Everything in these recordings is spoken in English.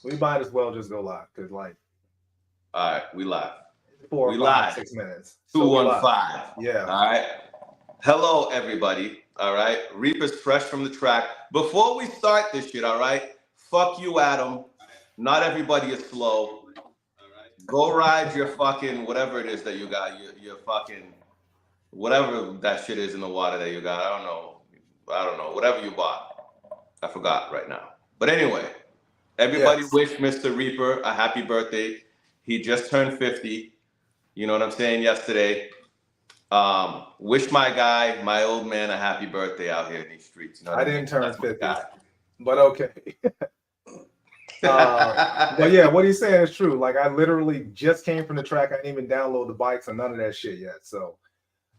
We might as well just go live because like All right, we live. 4, We 5, live. 6 minutes. So we live. 215. Yeah. All right. Hello, everybody. All right. Reaper's fresh from the track. Before we start this shit, all right. Fuck you, Adam. Not everybody is slow. Go ride your fucking whatever it is that you got. Your fucking whatever that shit is in the water that you got. I don't know. I don't know. Whatever you bought. I forgot right now. But anyway, everybody Yes. wish Mr. Reaper a happy birthday. He just turned 50. You know what I'm saying? Yesterday. Wish my guy, my old man, a happy birthday out here in these streets. You know what I I mean? didn't turn That's my 50, guy. but okay. But yeah, what he's saying is true. Like I literally just came from the track. I didn't even download the bikes and none of that shit yet. So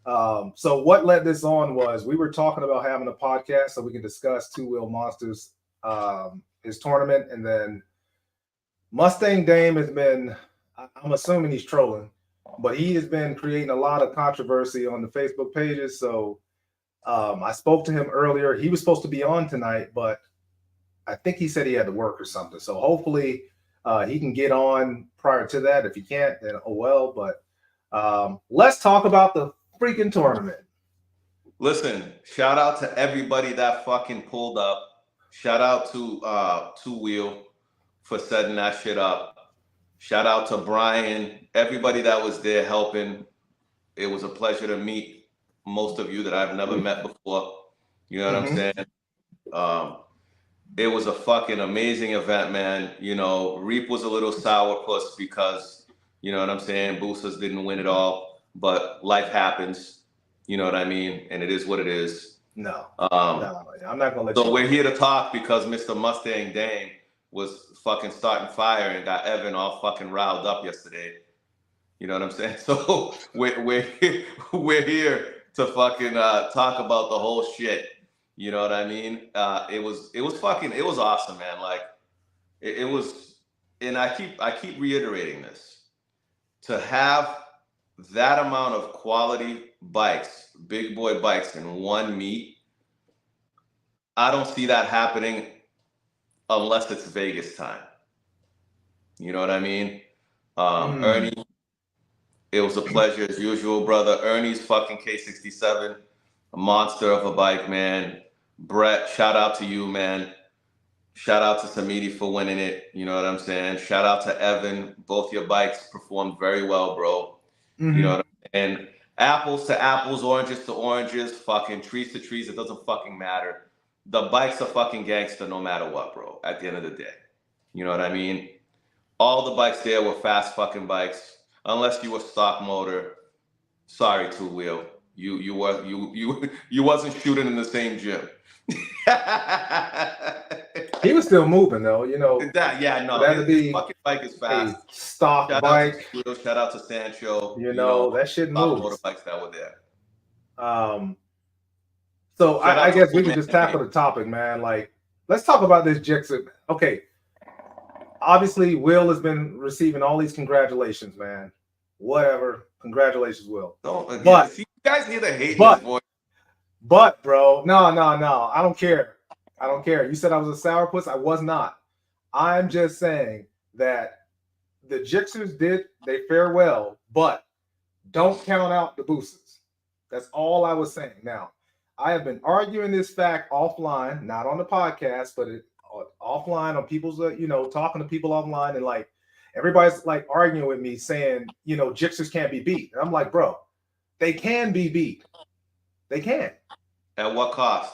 what led this on was we were talking about having a podcast so we can discuss TwoWhellMonsters, his tournament, and then Mustang Dame has been. I'm assuming he's trolling, but he has been creating a lot of controversy on the Facebook pages. So I spoke to him earlier. He was supposed to be on tonight, but I think he said he had to work or something. So hopefully he can get on prior to that. If he can't, then oh well. But let's talk about the freaking tournament. Listen, shout out to everybody that fucking pulled up. Shout out to Two Wheel for setting that shit up. Shout out to Brian, everybody that was there helping. It was a pleasure to meet most of you that I've never met before. You know what I'm Mm-hmm. saying? Um, it was a fucking amazing event, man. You know, Reap was a little sourpuss because, you know what I'm saying, Boosters didn't win it all, but life happens. You know what I mean? And it is what it is. No, Um, no, I'm not gonna let so you we're do here it. to talk because Mr. Mustang Dame was fucking starting fire and got Evan all fucking riled up yesterday. You know what I'm saying? So we're here to fucking talk about the whole shit. You know what I mean? It was awesome, man. Like it was, and I keep reiterating this to have that amount of quality bikes, big boy bikes in one meet. I don't see that happening unless it's Vegas time. You know what I mean? Mm. Ernie, it was a pleasure as usual, brother. Ernie's fucking K67, a monster of a bike, man. Brett, shout out to you, man. Shout out to Samedi for winning it. You know what I'm saying? Shout out to Evan. Both your bikes performed very well, bro. You know Mm-hmm. what I'm saying? Apples to apples, oranges to oranges, fucking trees to trees. It doesn't fucking matter. The bikes are fucking gangster no matter what, bro. At the end of the day. You know what I mean? All the bikes there were fast fucking bikes. Unless you were stock motor. Sorry, two wheel. You wasn't shooting in the same gym. He was still moving though, Yeah, for no, that to his be fucking bike is a fast. stock Shout out to bike. Two Wheel, shout out to Sancho, you know, That shit stock moves. motorbikes that were there. Um, so Shout I out to guess we Old can Man just tackle Dame. the topic, man. Like, let's talk about this Jixer. Okay, obviously, Will has been receiving all these congratulations, man. Whatever, congratulations, Will. Don't again. But, See, you guys hear the hate in his but, voice. bro, no, no, no. I don't care. I don't care. You said I was a sourpuss. I was not. I'm just saying that the Jixers did they fare well, but don't count out the boosters. That's all I was saying. Now, I have been arguing this fact offline, not on the podcast, but offline on people's, talking to people offline, and like everybody's like arguing with me, saying, Jixers can't be beat. And I'm like, bro, they can be beat. They can. At what cost?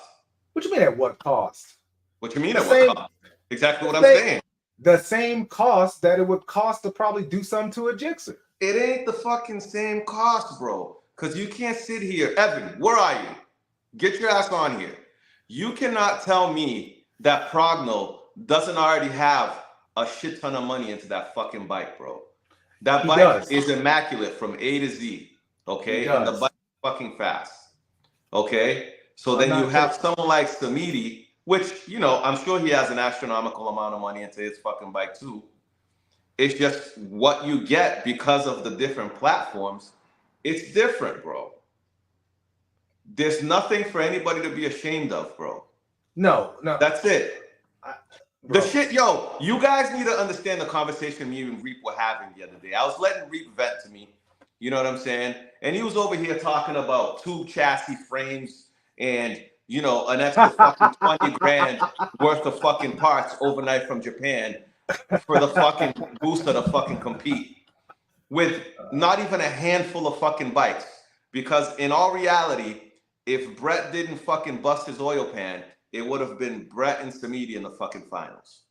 What you mean at what cost? What you mean The at what same, cost? Exactly the what I'm same, saying. the same cost that it would cost to probably do something to a Jixer. It ain't the fucking same cost, bro. Cause you can't sit here. Evan, where are you? Get your ass on here. You cannot tell me that Progno doesn't already have a shit ton of money into that fucking bike, bro. That He bike does. is immaculate from A to Z. He Okay? And the does. bike is fucking fast. Okay? So I'm then you not have taking. someone like Samedi, which, you know, I'm sure he has an astronomical amount of money into his fucking bike too. It's just what you get because of the different platforms. It's different, bro. There's nothing for anybody to be ashamed of, bro. No, no. That's it. I, The bro. shit, yo, you guys need to understand the conversation me and Reap were having the other day. I was letting Reap vent to me, you know what I'm saying? And he was over here talking about two chassis frames and, you know, an extra fucking 20 grand worth of fucking parts overnight from Japan for the fucking booster to fucking compete with not even a handful of fucking bikes. Because in all reality, if Brett didn't fucking bust his oil pan, it would have been Brett and Samedi in the fucking finals.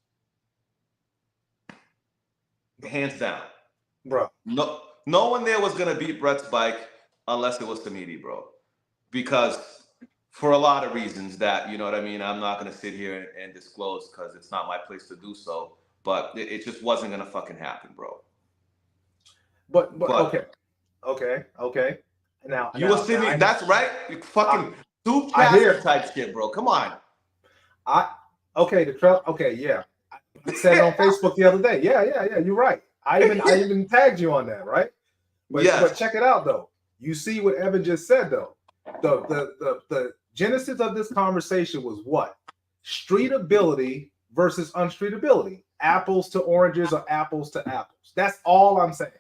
Hands down. Bro. No one there was gonna beat Brett's bike unless it was Samedi, bro. Because for a lot of reasons that, you know what I mean, I'm not gonna sit here and disclose because it's not my place to do so. But it just wasn't gonna fucking happen, bro. But okay. Now you were sitting. That's right. You fucking two chassis type shit, bro. Come on. Yeah. I said it on Facebook the other day. Yeah. You're right. I even tagged you on that, right? But check it out though. You see what Evan just said though. The genesis of this conversation was what? Streetability versus unstreetability. Apples to oranges or apples to apples. That's all I'm saying.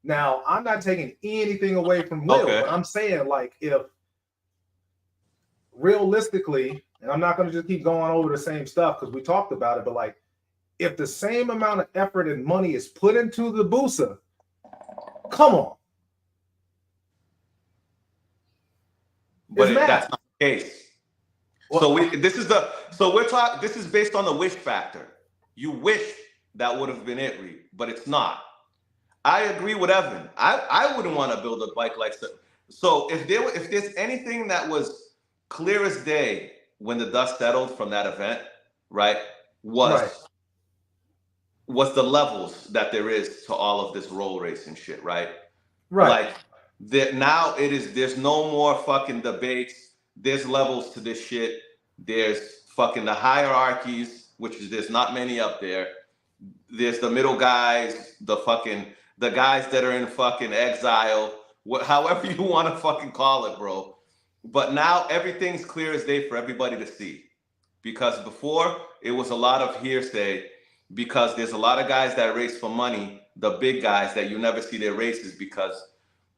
Now, I'm not taking anything away from Will, but I'm saying, like, if realistically, and I'm not going to just keep going over the same stuff because we talked about it, but like, if the same amount of effort and money is put into the Busa, come on. But that's not the case. Well, this is based on the wish factor. You wish that would have been it, Reed, but it's not. I agree with Evan. I wouldn't want to build a bike like that. So if there's anything that was clear as day when the dust settled from that event, right, was the levels that there is to all of this roll racing shit, right? Right. Like now there's no more fucking debates. There's levels to this shit. There's fucking the hierarchies, which is there's not many up there. There's the middle guys, the guys that are in fucking exile, however you want to fucking call it, bro. But now everything's clear as day for everybody to see. Because before, it was a lot of hearsay because there's a lot of guys that race for money, the big guys that you never see their races because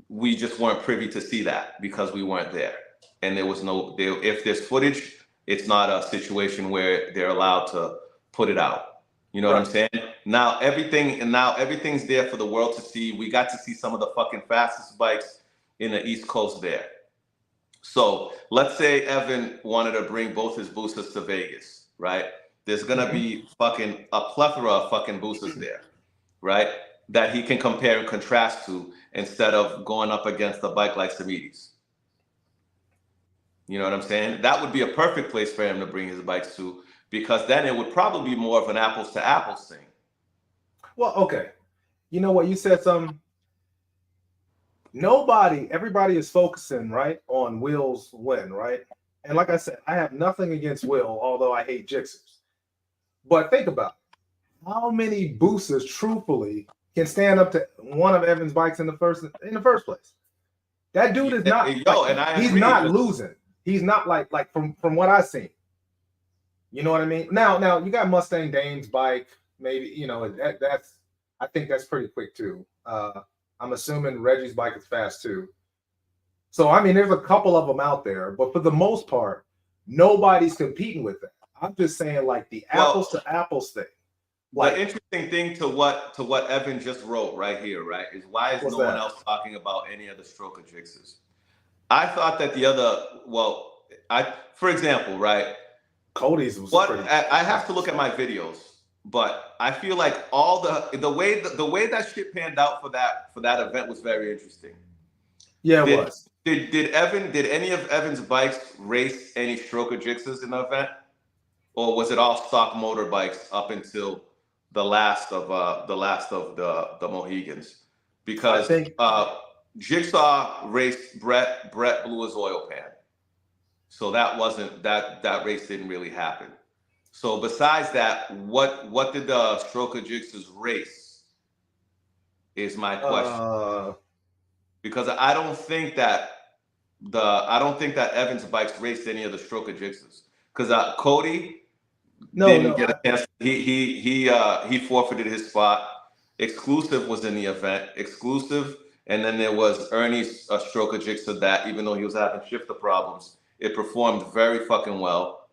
we just weren't privy to see that because we weren't there. And there was if there's footage, it's not a situation where they're allowed to put it out. You know what I'm saying? Now everything's there for the world to see. We got to see some of the fucking fastest bikes in the East Coast there. So let's say Evan wanted to bring both his boosters to Vegas, right? There's gonna be fucking a plethora of fucking boosters there, right? That he can compare and contrast to instead of going up against a bike like Samedi's. You know what I'm saying? That would be a perfect place for him to bring his bikes to, because then it would probably be more of an apples to apples thing. Well, okay. You know what? You said something. Everybody is focusing, right, on Will's win, right? And like I said, I have nothing against Will, although I hate Jixers. But think about it. How many boosters, truthfully, can stand up to one of Evan's bikes in the first place? That dude is not. He's not losing. He's not like from what I've seen. You know what I mean? Now you got Mustang Dane's bike. Maybe that's. I think that's pretty quick too. I'm assuming Reggie's bike is fast too. So I mean, there's a couple of them out there, but for the most part, nobody's competing with that. I'm just saying, like the apples to apples thing. Like, the interesting thing to what Evan just wrote right here, right, is why is no one else talking about any of the Stroker Jixes? I thought that for example, right, Cody's was I have to look at my videos, but I feel like all the way that shit panned out for that event was very interesting. Yeah, it was. Did any of Evan's bikes race any Stroker Jixes in the event, or was it all stock motor bikes up until the last of the Mohegans? Because Jigsaw raced Brett blew his oil pan, so that race didn't really happen. So besides that, what did the Stroker Jixes race is my question. Because I don't think that Evan's bikes raced any of the Stroker Jixes. Because Cody, didn't get a chance. He forfeited his spot. Exclusive was in the event. Exclusive, and then there was Ernie's stroke of jigsaw that, even though he was having shifter problems, it performed very fucking well.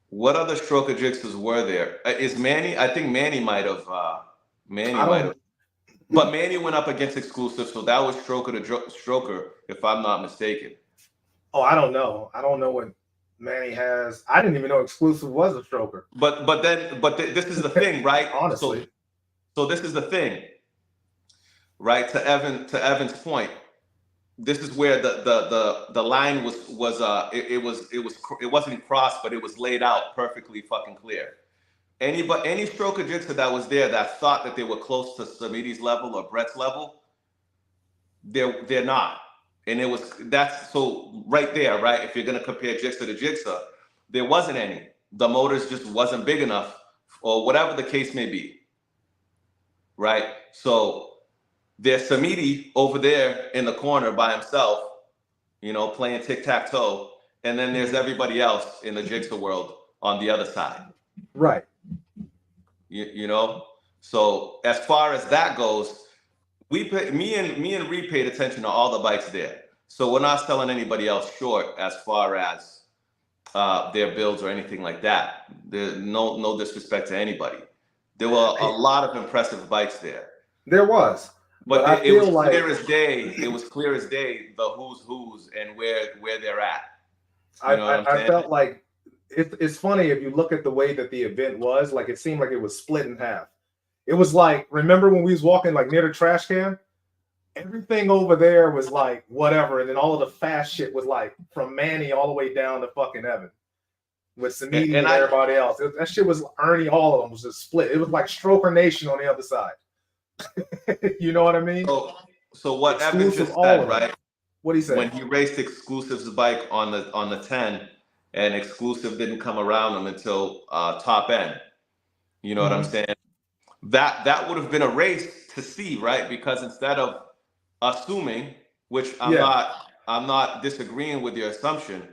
What other stroke of jigsaws were there? Is Manny? I think Manny might have. But Manny went up against Exclusive, so that was Stroker to Stroker, if I'm not mistaken. Oh, I don't know. I don't know what Manny has. I didn't even know Exclusive was a stroker. But this is the thing, right? Honestly. So this is the thing, right? To Evan's point, this is where the line it wasn't crossed, but it was laid out perfectly fucking clear. Any stroke of jigsaw that was there that thought that they were close to Samedi's level or Brett's level, they're not. And that's so right there, right? If you're gonna compare jigsaw to jigsaw, there wasn't any. The motors just wasn't big enough, or whatever the case may be. Right? So there's Samedi over there in the corner by himself, playing tic-tac-toe, and then there's everybody else in the jigsaw world on the other side. Right. So as far as that goes, me and Reed paid attention to all the bikes there. So we're not selling anybody else short as far as their builds or anything like that. There's no disrespect to anybody. There were a lot of impressive bikes there. There was. But it was clear as day. It was clear as day the who's and where they're at. I felt like it's funny if you look at the way that the event was, like it seemed like it was split in half. It was like, remember when we was walking like near the trash can? Everything over there was like whatever, and then all of the fast shit was like from Manny all the way down to fucking Evan. With Samedi and everybody else. That shit was Ernie, all of them was just split. It was like Stroker Nation on the other side. You know what I mean? So what Evan just said, right? What he said? When he raced Exclusive's bike on the 10, and Exclusive didn't come around him until top end. You know what I'm saying? That would have been a race to see, right? Because instead of assuming, which I'm not disagreeing with your assumption,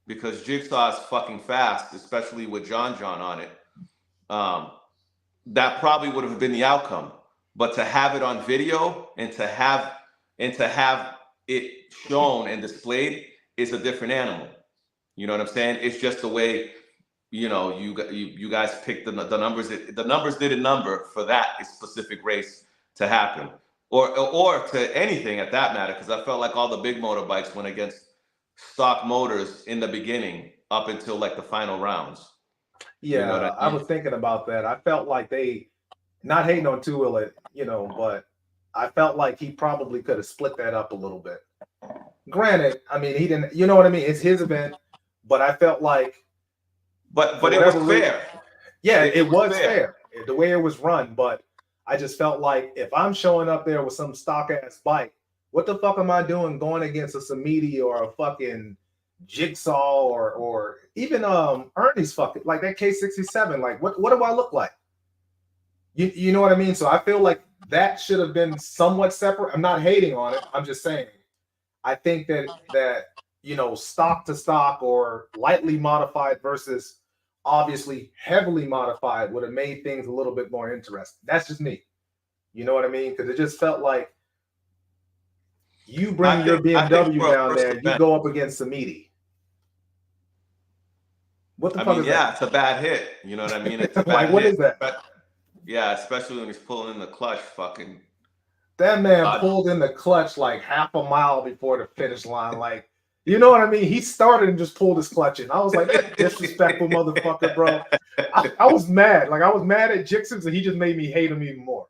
because Jigsaw is fucking fast, especially with John on it. That probably would have been the outcome. But to have it on video and to have it shown and displayed is a different animal. You know what I'm saying? It's just the way, you guys picked the numbers. The numbers did a number for that specific race to happen, or to anything at that matter. Because I felt like all the big motorbikes went against stock motors in the beginning up until like the final rounds. Yeah, I was thinking about that. I felt like they, not hating on TwoWhell, but I felt like he probably could have split that up a little bit. Granted, I mean, he didn't, you know what I mean? It's his event, but I felt like. But it was fair. Yeah, it was fair the way it was run. But I just felt like if I'm showing up there with some stock ass bike, what the fuck am I doing going against a Samedi or a fucking Jigsaw or even Ernie's fucking like that K67? Like what do I look like? You know what I mean? So I feel like that should have been somewhat separate. I'm not hating on it. I'm just saying I think that stock to stock or lightly modified versus obviously heavily modified would have made things a little bit more interesting. That's just me. You know what I mean? Because it just felt like you bring your BMW down there, you go up against Samedi. What the fuck is that? Yeah, it's a bad hit. You know what I mean? It's a bad like, what hit. is that? Yeah, especially when he's pulling in the clutch, fucking. That man pulled in the clutch like half a mile before the finish line. Like, you know what I mean? He started and just pulled his clutch in. I was like, that disrespectful motherfucker, bro. I was mad. Like, I was mad at Jixons, and he just made me hate him even more.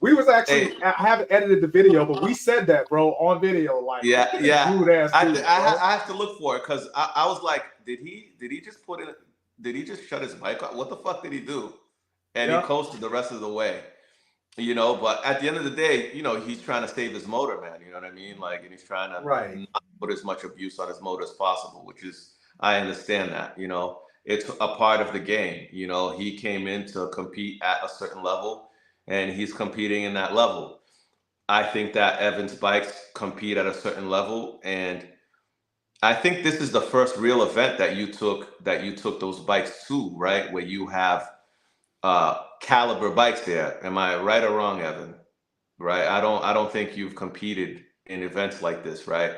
We was actually, I haven't edited the video, but we said that, bro, on video. Like, rude ass dude, I have to look for it because I was like, did he just put in? Did he just shut his bike off? What the fuck did he do? And he coasted the rest of the way. But at the end of the day, he's trying to save his motor, man. You know what I mean? Like, and he's trying to not put as much abuse on his motor as possible, which is, I understand that, it's a part of the game. He came in to compete at a certain level and he's competing in that level. I think that Evan's bikes compete at a certain level, and I think this is the first real event that you took those bikes to, right? Where you have caliber bikes there. Am I right or wrong, Evan? Right? I don't think you've competed in events like this, right?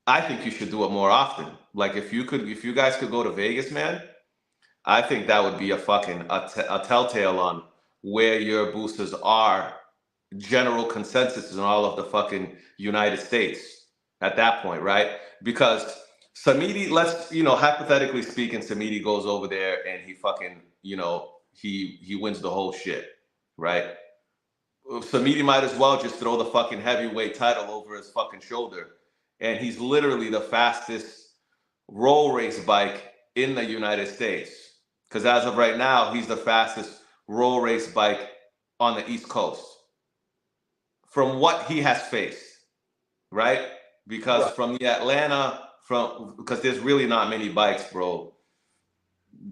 I think you should do it more often. Like if you guys could go to Vegas, man, I think that would be a telltale on where your boosters are. General consensus in all of the fucking United States at that point, right? Because Samedi, let's hypothetically speaking, Samedi goes over there and he fucking he wins the whole shit, right? Samedi might as well just throw the fucking heavyweight title over his fucking shoulder, and he's literally the fastest roll race bike in the United States. Because as of right now, he's the fastest roll race bike on the East Coast from what he has faced, right? Because Right. from the Atlanta, because there's really not many bikes, bro,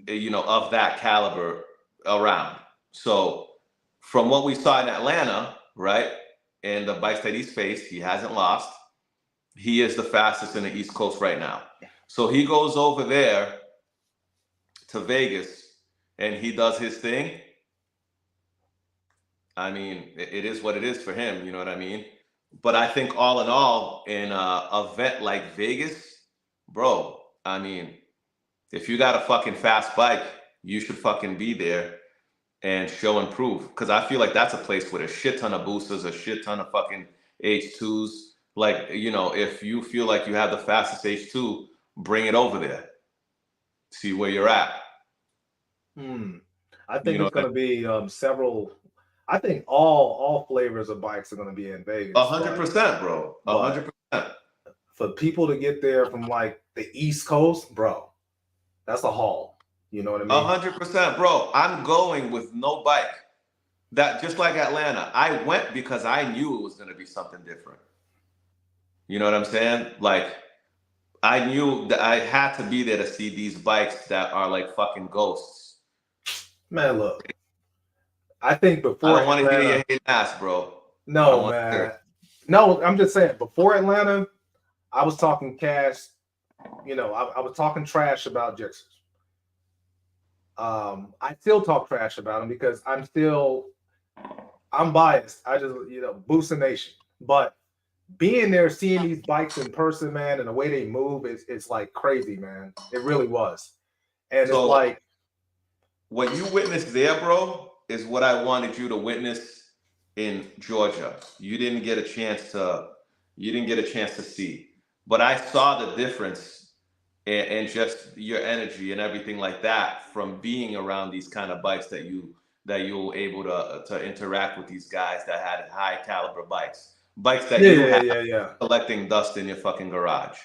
of that caliber around. So from what we saw in Atlanta, right, and the bikes that he's faced, he hasn't lost. He is the fastest in the East Coast right now. So he goes over there to Vegas and he does his thing. I mean, it is what it is for him, you know what I mean? But I think all in all, in a event like Vegas, bro, I mean, if you got a fucking fast bike, you should fucking be there and show and prove. Because I feel like that's a place with a shit ton of boosters, a shit ton of fucking H2s. Like, if you feel like you have the fastest H2, bring it over there. See where you're at. I You think know it's what going to be several. I think all flavors of bikes are going to be in I Vegas, mean? 100%, bro. but 100%. for people to get there from like the East Coast, bro, that's a haul. You know what I mean? 100%, bro. I'm going with no bike. That just like Atlanta, I went because I knew it was going to be something different. You know what I'm saying? Like, I knew that I had to be there to see these bikes that are like fucking ghosts. Man, look, I think I before don't want to hear your Atlanta, hating ass, bro. I don't no, want to hear man, it. no, I'm just saying before Atlanta, I was talking cash. I was talking trash about Jixers. I still talk trash about him because I'm biased. I just Booster Nation, but being there, seeing these bikes in person, man, and the way they move, it's like crazy, man. It really was, and it's So like, what you witnessed there, bro, is what I wanted you to witness in Georgia. You didn't get a chance to see. But I saw the difference and just your energy and everything like that from being around these kind of bikes that you were able to interact with these guys that had high caliber bikes. Bikes that yeah, you yeah, have yeah, yeah. collecting dust in your fucking garage.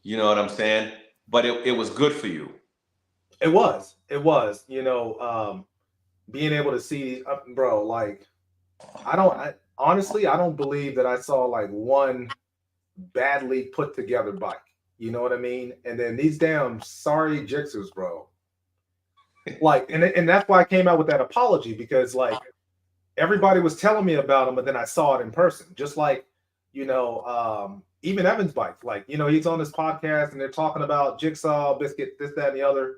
You know what I'm saying? But it was good for you. It was, being able to see, bro. Like, honestly, I don't believe that I saw like one badly put together bike. You know what I mean? And then these damn sorry Jixers, bro. Like, and that's why I came out with that apology because like everybody was telling me about him, but then I saw it in person. Just like, even Evan's bike. Like, he's on this podcast and they're talking about Jigsaw, Biscuit, this, that, and the other.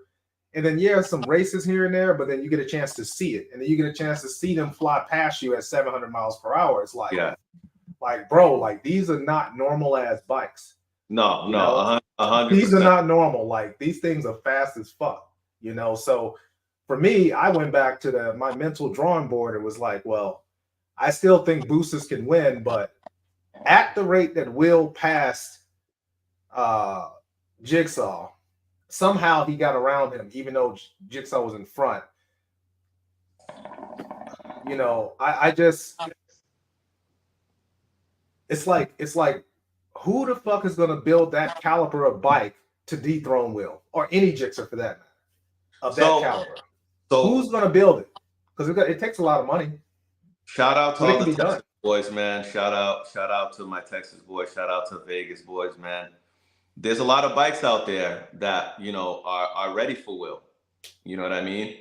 And then some races here and there, but then you get a chance to see it, and then you get a chance to see them fly past you at 700 miles per hour. It's Yeah. like, bro, like these are not normal ass bikes. No, 100%. These are not normal. Like these things are fast as fuck. So for me, I went back to my mental drawing board. It was like, well, I still think boosters can win, but at the rate that Will passed Jigsaw, somehow he got around him, even though Jigsaw was in front. I just, it's like, who the fuck is going to build that caliber of bike to dethrone Will or any Jigsaw for that matter of that caliber? Who's going to build it? Because it takes a lot of money. Shout out to but it all can the be done. Texas boys, man. Shout out to my Texas boys. Shout out to Vegas boys, man. There's a lot of bikes out there that are ready for Will. You know what I mean?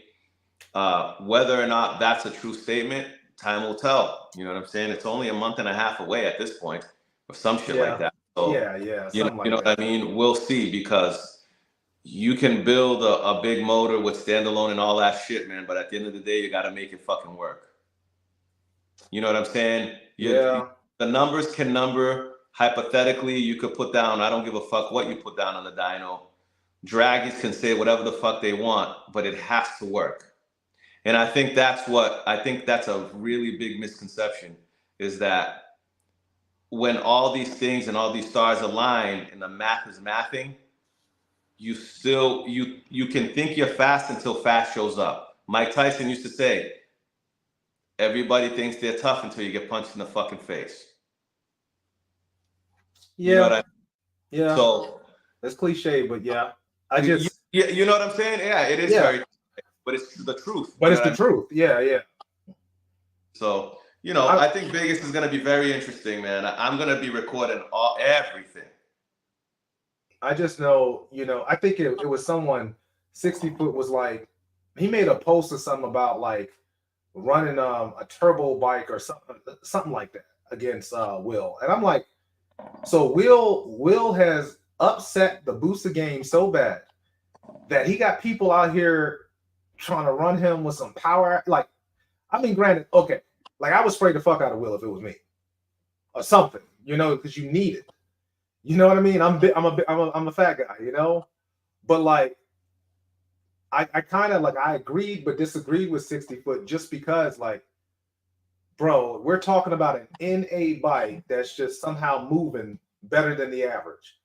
Whether or not that's a true statement, time will tell. You know what I'm saying? It's only a month and a half away at this point, or some shit like that. So, yeah, you know, something you like know what that. I mean? We'll see, because you can build a big motor with standalone and all that shit, man. But at the end of the day, you got to make it fucking work. You know what I'm saying? Yeah, The numbers can number. Hypothetically, you could put down, I don't give a fuck what you put down on the dyno. Draggies can say whatever the fuck they want, but it has to work. And I think that's a really big misconception, is that when all these things and all these stars align and the math is mathing, you can think you're fast until fast shows up. Mike Tyson used to say, everybody thinks they're tough until you get punched in the fucking face. You know what yeah, I mean? yeah. So It's cliche, but yeah, I just you know what I'm saying? Yeah, it is yeah, very, but it's the truth. but You know it's what I the mean? truth. Yeah, yeah. So, I I think Vegas is going to be very interesting, man. I'm going to be recording everything. I just know, I think it was someone 60 foot was like, he made a post or something about like running a turbo bike or something like that against Will. And I'm like, so Will has upset the booster game so bad that he got people out here trying to run him with some power. Like, I mean, granted, okay, like I was afraid to fuck out of Will if it was me or something, because you need it. You know what I mean? I'm a fat guy, but like I kind of like I agreed but disagreed with 60 foot just because like, bro, we're talking about an NA bike that's just somehow moving better than the average.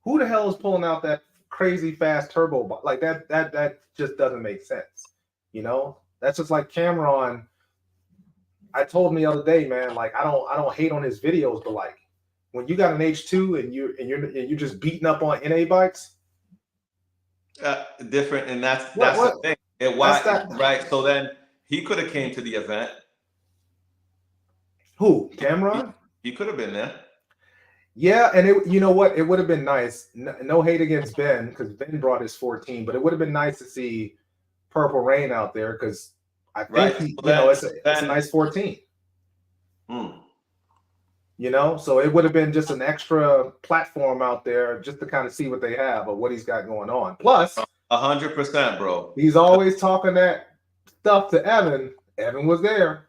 Who the hell is pulling out that crazy fast turbo bike? Like that just doesn't make sense. That's just like Cameron. I told him the other day, man, like I don't hate on his videos, but like when you got an H2 and you're just beating up on NA bikes, Different, and that's the what thing. that's that. Right? So then he could have came to the event. Who, He, Cameron? he could have been there. Yeah, and you know what? It would have been nice. No hate against Ben because Ben brought his 14, but it would have been nice to see Purple Rain out there because I think Right. he, So then, it's a nice 14. hmm. So it would have been just an extra platform out there just to kind of see what they have or what he's got going on. Plus, 100%, bro. he's always talking that stuff to Evan. Evan was there.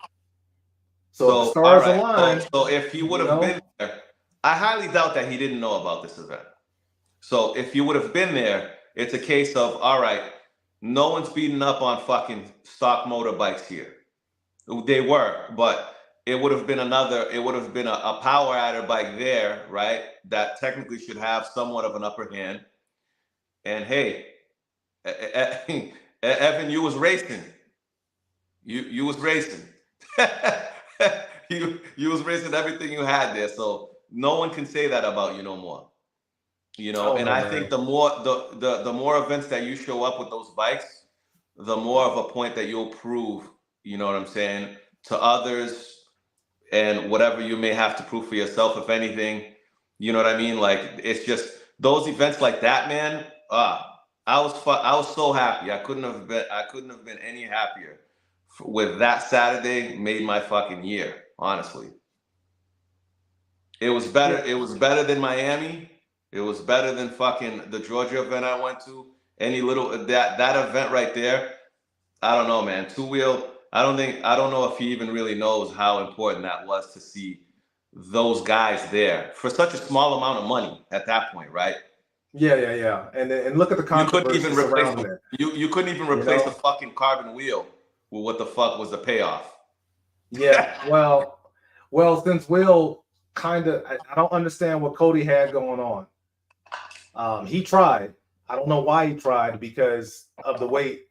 So if the So, all stars right. align, So if he would have been there, I highly doubt that he didn't know about this event. So if you would have been there, it's a case of, all right, no one's beating up on fucking stock motorbikes here. They were, but it would have been a power adder bike there, right? That technically should have somewhat of an upper hand. And hey, Evan, you was racing. You was racing. you was racing everything you had there. So no one can say that about you no more. oh And no, I man. think the more events that you show up with those bikes, the more of a point that you'll prove, you know what I'm saying, to others, and whatever you may have to prove for yourself, if anything. You know what I mean? Like, it's just those events like that, man. I was so happy. I couldn't have been any happier with that Saturday. Made my fucking year, honestly. It was better. Yeah. It was better than Miami. It was better than fucking the Georgia event I went to. Any little that event right there. I don't know, man. Two wheel. I don't know if he even really knows how important that was to see those guys there for such a small amount of money at that point, right? Yeah. And look at the You couldn't controversy even replace surrounding it. you couldn't even You replace a know? fucking carbon wheel with what the fuck was the payoff. Yeah. Well, since Will I don't understand what Cody had going on. He tried. I don't know why he tried because of the weight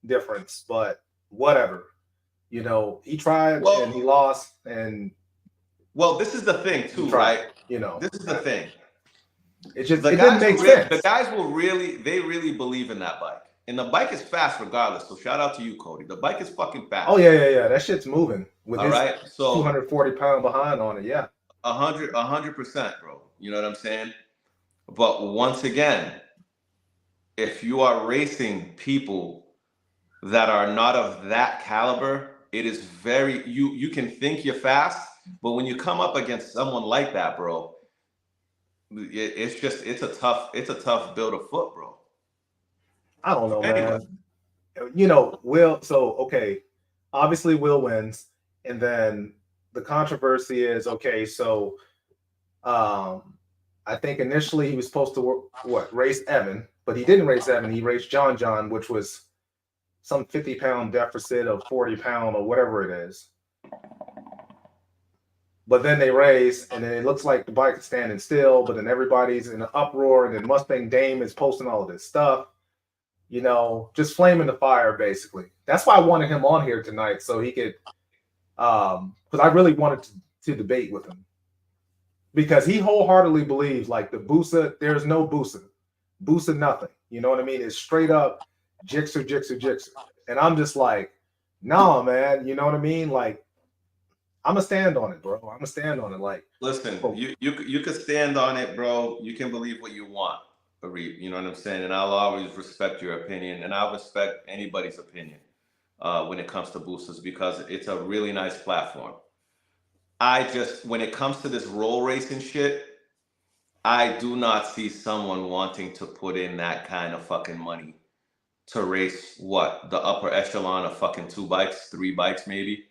difference, but whatever. He tried and he Well, lost, and this is the thing he too, tried. right? This is the thing. It didn't make The sense. guys they really believe in that bike. And the bike is fast regardless. So shout out to you, Cody. The bike is fucking fast. Oh yeah. That shit's moving with All his right. So 240-pound behind on it. Yeah. 100%, bro. You know what I'm saying? But once again, if you are racing people that are not of that caliber, it is you can think you're fast, but when you come up against someone like that, bro, it's a tough build of foot, bro. I don't know, Anyway, man. You know, Will. So okay, obviously Will wins, and then the controversy is okay. So I think initially he was supposed to race Evan, but he didn't race Evan. He raced John, which was some 50-pound deficit of 40-pound or whatever it is. But then they race, and then it looks like the bike is standing still, but then everybody's in an uproar, and then Mustang Dame is posting all of this stuff, you know, just flaming the fire, basically. That's why I wanted him on here tonight, so he could, because I really wanted to debate with him. Because he wholeheartedly believes, like, the Busa, there's no Busa nothing. You know what I mean? It's straight up Jixer. And I'm just like, nah, man, you know what I mean? Like, I'm gonna stand on it, bro. I'm gonna stand on it. Like, listen, oh, you could stand on it, bro. You can believe what you want, Arif. You know what I'm saying? And I'll always respect your opinion, and I'll respect anybody's opinion when it comes to boosters because it's a really nice platform. When it comes to this roll racing shit, I do not see someone wanting to put in that kind of fucking money to race the upper echelon of fucking 2 bikes, 3 bikes, maybe.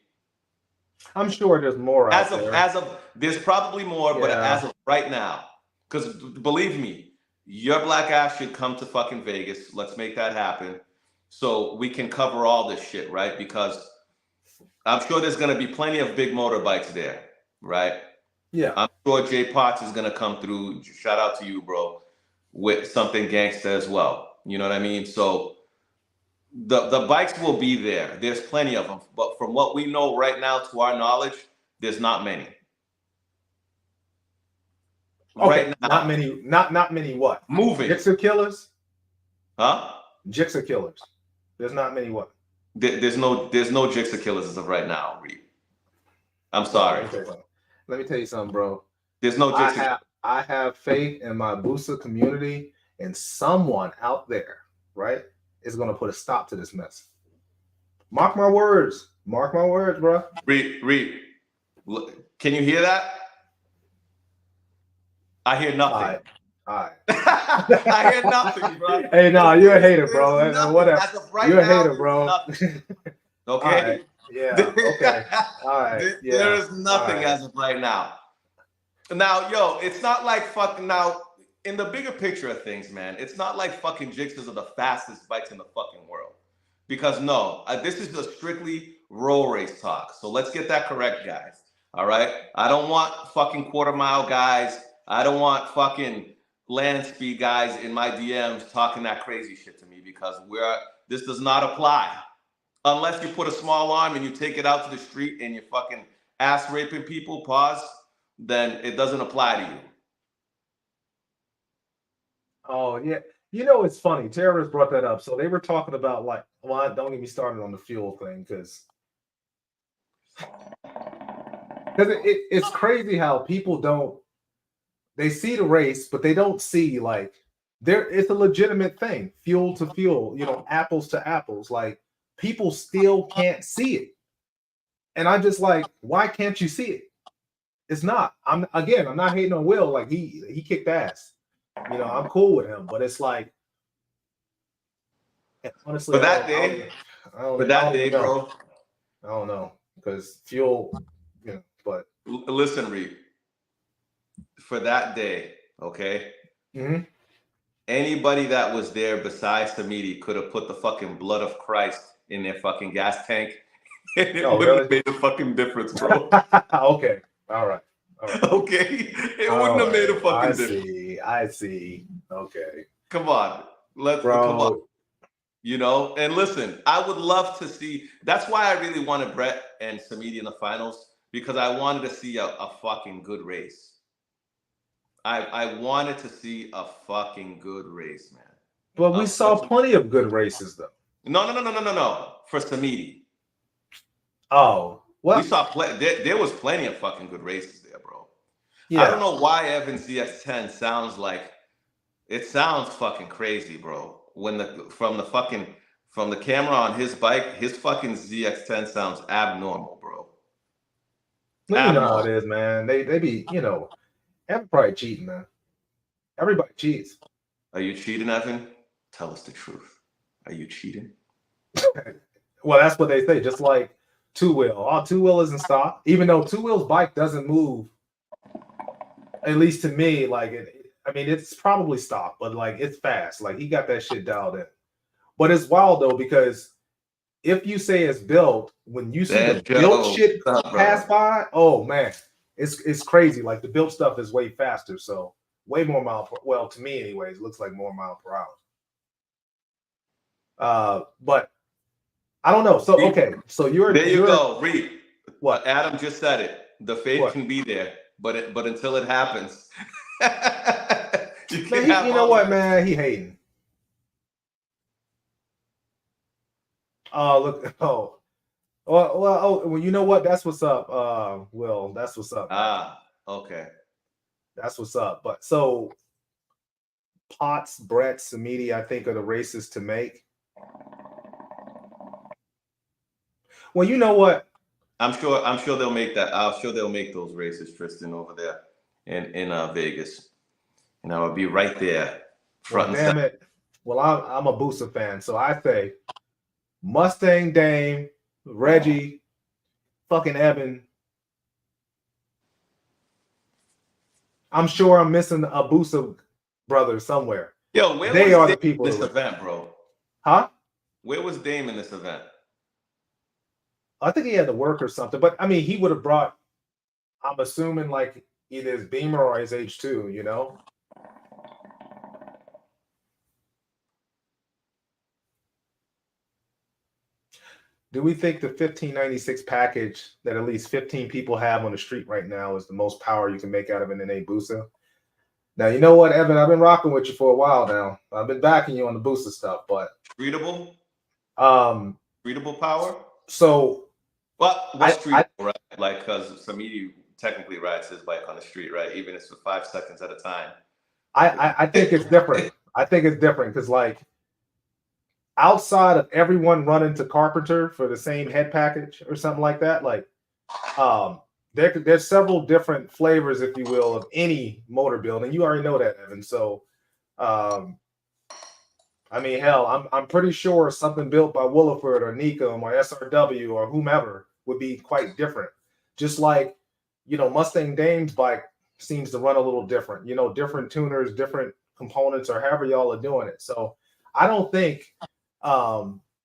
I'm sure there's more out there. There's probably more, but as of right now, because believe me, your black ass should come to fucking Vegas. Let's make that happen so we can cover all this shit, right? Because I'm sure there's gonna be plenty of big motorbikes there, right? Yeah. I'm sure Jay Potts is gonna come through. Shout out to you, bro, with something gangsta as well. You know what I mean? So the bikes will be there. There's plenty of them, but from what we know right now, to our knowledge, there's not many. Okay, right now, not many. What? Moving. Jixer killers? Huh? Jixer killers. There's not many. What? There's no Jixer killers as of right now, Reed. I'm sorry. Let me tell you something, bro. There's no Jixer. I have faith in my Busa community, and someone out there, right, is going to put a stop to this mess. Mark my words. Mark my words, bro. Reed, can you hear that? I hear nothing. All right. I hear nothing, bro. Hey, no, you're a hater, bro. Whatever. Right you're now, a hater, bro. Okay. All right. Yeah. Okay. All right. Yeah. There is nothing as of right now. Now, yo, it's not like fucking now. In the bigger picture of things, man, it's not like fucking Jixers are the fastest bikes in the fucking world. Because no, this is just strictly roll race talk. So let's get that correct, guys. All right. I don't want fucking quarter mile guys. I don't want fucking land speed guys in my DMs talking that crazy shit to me because this does not apply. Unless you put a small arm and you take it out to the street and you're fucking ass raping people, then it doesn't apply to you. Oh, yeah. You know, it's funny. Terrorists brought that up. So they were talking about, like, well, don't get me started on the fuel thing because it's crazy how people they see the race, but they don't see, like, it's a legitimate thing. Fuel to fuel, you know, apples to apples. Like, people still can't see it. And I'm just like, why can't you see it? It's not. I'm not hating on Will. Like, he kicked ass. You know, I'm cool with him, but it's like, honestly, for that day, bro, I don't know because fuel, you know. But listen, Reed, for that day, okay. Mm-hmm. Anybody that was there besides Samedi could have put the fucking blood of Christ in their fucking gas tank, and it wouldn't have made a fucking difference, bro. Okay, all right. Okay, it wouldn't have made a fucking difference. I see. Okay. Come on. Come on. You know, and listen, I would love to see. That's why I really wanted Brett and Samedi in the finals because I wanted to see a fucking good race. I wanted to see a fucking good race, man. But we saw plenty of good races, though. No. For Samedi. Oh, well, we saw there was plenty of fucking good races there, bro. Yeah. I don't know why Evan's ZX10 sounds fucking crazy, bro. When from the camera on his bike, his fucking ZX10 sounds abnormal, bro. You know how it is, man. They be, you know, Evan probably cheating, man. Everybody cheats. Are you cheating, Evan? Tell us the truth. Are you cheating? Well, that's what they say. Just like two-wheel. Oh, two-wheel isn't stock. Even though two-wheel's bike doesn't move, at least to me, like I mean, it's probably stock, but like it's fast. Like he got that shit dialed in. But it's wild though, because if you say it's built, when you see the built shit pass by, oh man, it's crazy. Like the built stuff is way faster, so way more well, to me anyways, it looks like more mile per hour. But I don't know. So okay, so you're go, Reed. What Adam just said it. The faith can be there, but until it happens, you know what, man? He hating. Oh, look. Oh, well, you know what? That's what's up. Will, that's what's up. Okay. That's what's up. But so Potts, Brett, Samedi, I think are the races to make. Well, you know what? I'm sure they'll make that. I'm sure they'll make those races, Tristan, over there in Vegas. And I would be right there. Well, damn it. Well, I'm a Booster fan, so I say Mustang Dame, Reggie, fucking Evan. I'm sure I'm missing a Booster brother somewhere. Yo, where they was are Dame the people in this event, bro? Huh? Where was Dame in this event? I think he had to work or something, but I mean, he would have brought, I'm assuming, like either his Beamer or his H2, you know? Do we think the 1596 package that at least 15 people have on the street right now is the most power you can make out of an NA booster? Now, you know what, Evan? I've been rocking with you for a while now. I've been backing you on the booster stuff, but treatable? Treatable power? So what's treatable, right? Like, because Samedi technically rides his bike on the street, right? Even if it's for 5 seconds at a time. I think it's different. I think it's different because, like, outside of everyone running to Carpenter for the same head package or something like that, like, there's several different flavors, if you will, of any motor build, and you already know that, Evan. So, I mean, hell, I'm pretty sure something built by Williford or Nikom or SRW or whomever would be quite different. Just like, you know, Mustang Dame's bike seems to run a little different. You know, different tuners, different components, or however y'all are doing it. So, I don't think,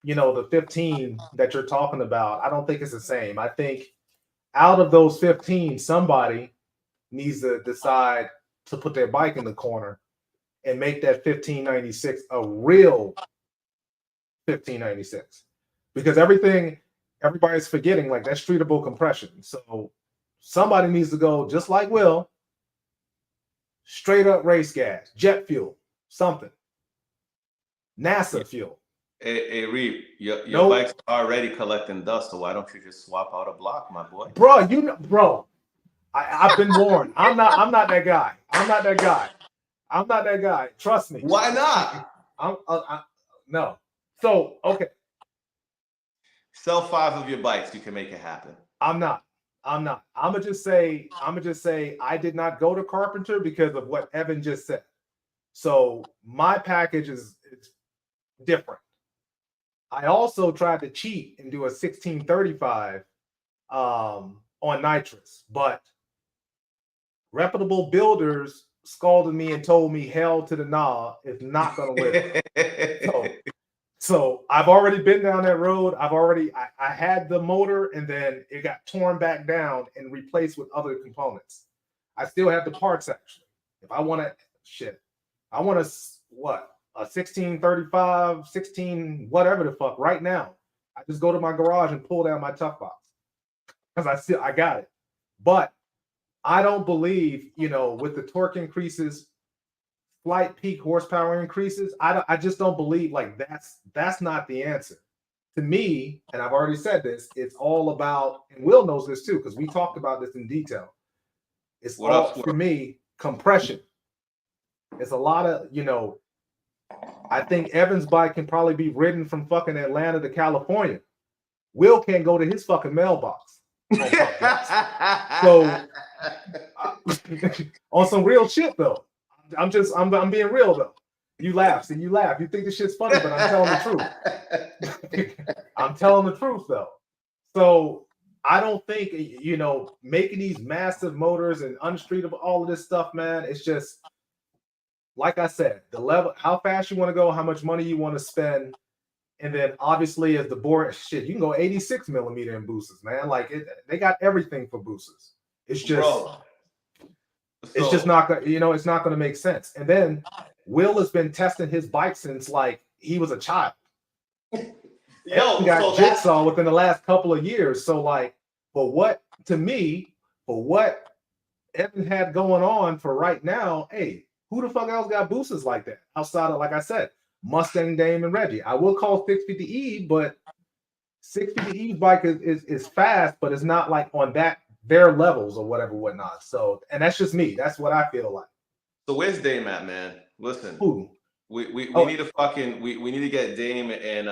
you know, the 15 that you're talking about, I don't think it's the same. I think out of those 15, somebody needs to decide to put their bike in the corner and make that 1596 a real 1596. Because everybody's forgetting, like, that's treatable compression. So somebody needs to go, just like Will, straight up race gas, jet fuel, something. NASA fuel. Hey, Reed, your bike's already collecting dust, so why don't you just swap out a block, my boy? Bro, I've been warned. I'm not that guy. I'm not that guy. Trust me. Why not? No. So, okay. Sell 5 of your bikes, you can make it happen. I'm not. I'm gonna just say I did not go to Carpenter because of what Evan just said. So my package is different. I also tried to cheat and do a 1635 on nitrous, but reputable builders scalded me and told me hell to the nah, it's not gonna live. So I've already been down that road. I had the motor and then it got torn back down and replaced with other components. I still have the parts actually. If I want a 1635, 16, whatever the fuck right now. I just go to my garage and pull down my tough box because I got it. But I don't believe, you know, with the torque increases, flight peak horsepower increases, I just don't believe, like, that's not the answer. To me, and I've already said this, it's all about, and Will knows this too, because we talked about this in detail. It's for me, compression. It's a lot of, you know, I think Evan's bike can probably be ridden from fucking Atlanta to California. Will can't go to his fucking mailbox. So, on some real shit though, I'm being real though. You laugh, see, you laugh. You think this shit's funny, but I'm telling the truth. I'm telling the truth though. So I don't think making these massive motors and unstreetable, all of this stuff, man. It's just like I said, the level, how fast you want to go, how much money you want to spend, and then obviously as the board shit, you can go 86 millimeter in boosters, man. Like they got everything for boosters. It's just. Bro. It's just not gonna, it's not gonna make sense. And then Will has been testing his bike since like he was a child. Yo, got Jigsaw within the last couple of years. So like, for what Evan had going on for right now, hey, who the fuck else got boosters like that outside of, like I said, Mustang Dame and Reggie? I will call 650E, but 650E's bike is fast, but it's not like on their levels or whatnot. So, and that's just me. That's what I feel like. So where's Dame at, man? Listen, who? We need to fucking we need to get Dame and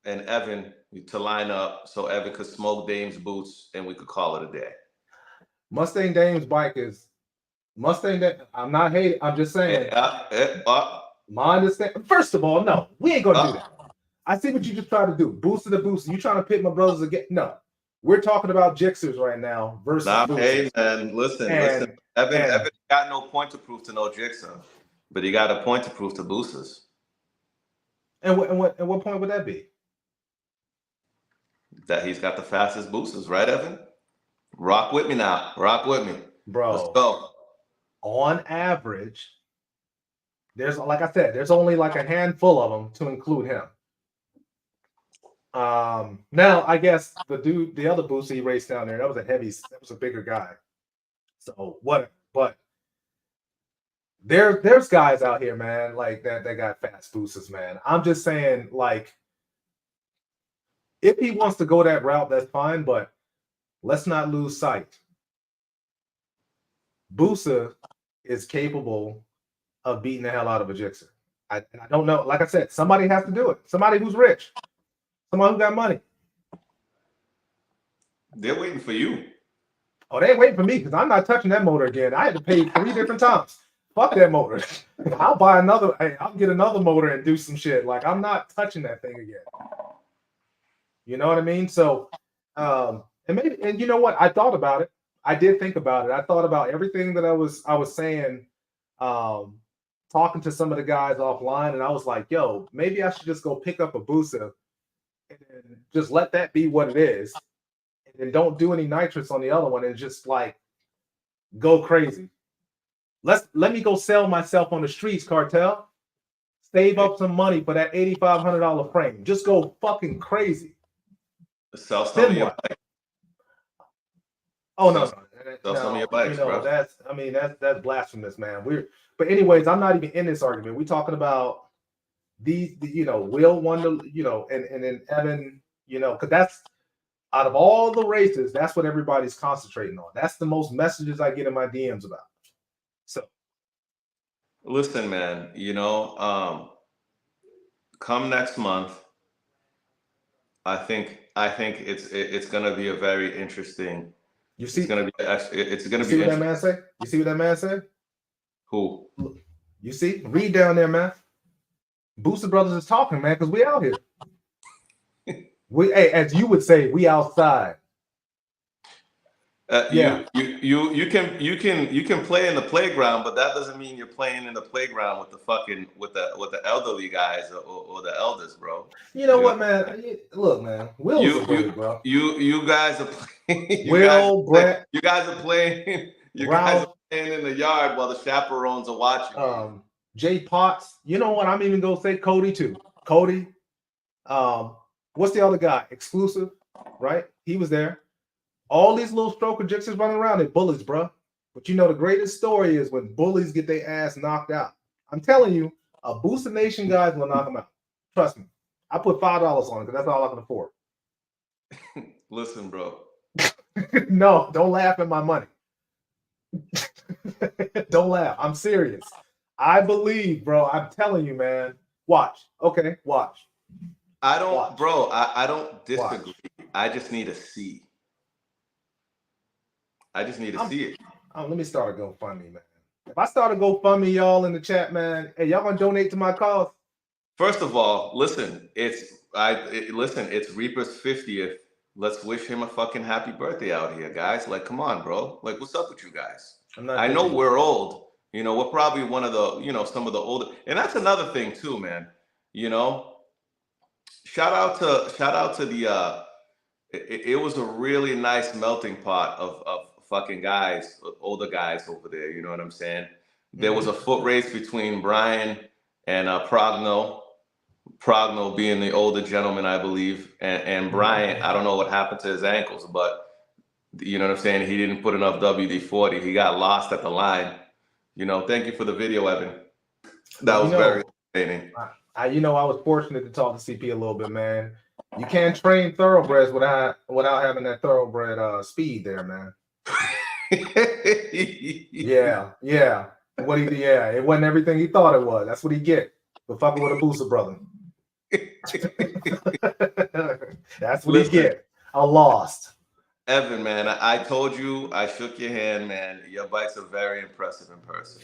Evan to line up so Evan could smoke Dame's boots and we could call it a day. Mustang Dame's bike is Mustang. I'm not hating. I'm just saying. My understanding. First of all, no, we ain't gonna do that. I see what you just tried to do. Booster to booster. You trying to pit my brothers again? No. We're talking about Jixers right now versus. Hey man, listen. Evan got no point to prove to no Jigsaw, but he got a point to prove to boosters. And what point would that be? That he's got the fastest boosters, right, Evan? Rock with me now. Rock with me, bro. Let's go. On average, there's, like I said, there's only like a handful of them to include him. Now I guess the other booster he raced down there, that was a bigger guy. So what? But there's guys out here, man, like that got fast boosters, man. I'm just saying, like, if he wants to go that route, that's fine, but let's not lose sight. Booster is capable of beating the hell out of a Jixer. I don't know. Like I said, somebody has to do it. Somebody who's rich. Somebody who got money. They're waiting for you. Oh, they ain't waiting for me because I'm not touching that motor again. I had to pay 3 different times. Fuck that motor. I'll buy another. Hey, I'll get another motor and do some shit. Like, I'm not touching that thing again. You know what I mean? So, and you know what? I thought about it. I did think about it. I thought about everything that I was saying, talking to some of the guys offline, and I was like, yo, maybe I should just go pick up a booster and just let that be what it is, and then don't do any nitrous on the other one and just like go crazy. Let me go sell myself on the streets, Cartel. Save up some money for that $8,500 frame. Just go fucking crazy. Sell some of your bikes. Oh no. Sell some of your bikes, bro. That's blasphemous, man. But anyways, I'm not even in this argument. We're talking about Will won the, and then Evan, because that's out of all the races, that's what everybody's concentrating on. That's the most messages I get in my DMs about. So, listen, man, come next month, I think it's gonna be a very interesting. You see, it's gonna be. You see what that man say? You see what that man said? Who? You see? Read down there, man. Booster Brothers is talking, man, because we out here. Hey, as you would say, we outside. Yeah. You can play in the playground, but that doesn't mean you're playing in the playground with the elderly guys or the elders, bro. You know what, man? Look, man. Will's a bully, bro. You guys are playing. You guys are playing. You guys are playing in the yard while the chaperones are watching. Jay Potts. You know what? I'm even gonna say Cody too. Cody. What's the other guy? Exclusive, right? He was there. All these little stroker jixers running around, they bullies, bro. But the greatest story is when bullies get their ass knocked out. I'm telling you, a Booster Nation guys will knock them out. Trust me. I put $5 on it because that's all I can afford. Listen, bro. No, don't laugh at my money. Don't laugh. I'm serious. I believe, bro. I'm telling you, man. Watch. Okay, watch. I don't disagree. Watch. I just need to see. I just need to see it. Let me start a GoFundMe, man. If I start a GoFundMe, y'all in the chat, man, hey, y'all gonna donate to my cause? First of all, listen, it's Reaper's 50th. Let's wish him a fucking happy birthday out here, guys. Like, come on, bro. Like, what's up with you guys? I know we're old. You know, we're probably one of the, you know, some of the older, and that's another thing too, man. You know, shout out to the it was a really nice melting pot of fucking guys, older guys over there. You know what I'm saying? There was a foot race between Brian and Progno. Progno being the older gentleman, I believe, and Brian. I don't know what happened to his ankles, but you know what I'm saying. He didn't put enough WD-40. He got lost at the line. You know. Thank you for the video, Evan. That was very entertaining. I was fortunate to talk to CP a little bit, man. You can't train thoroughbreds without having that thoroughbred speed there, man. yeah. It wasn't everything he thought it was. That's what he get for fucking with a booster brother. That's what he get. I lost. Evan, man, I told you, I shook your hand, man. Your bikes are very impressive in person.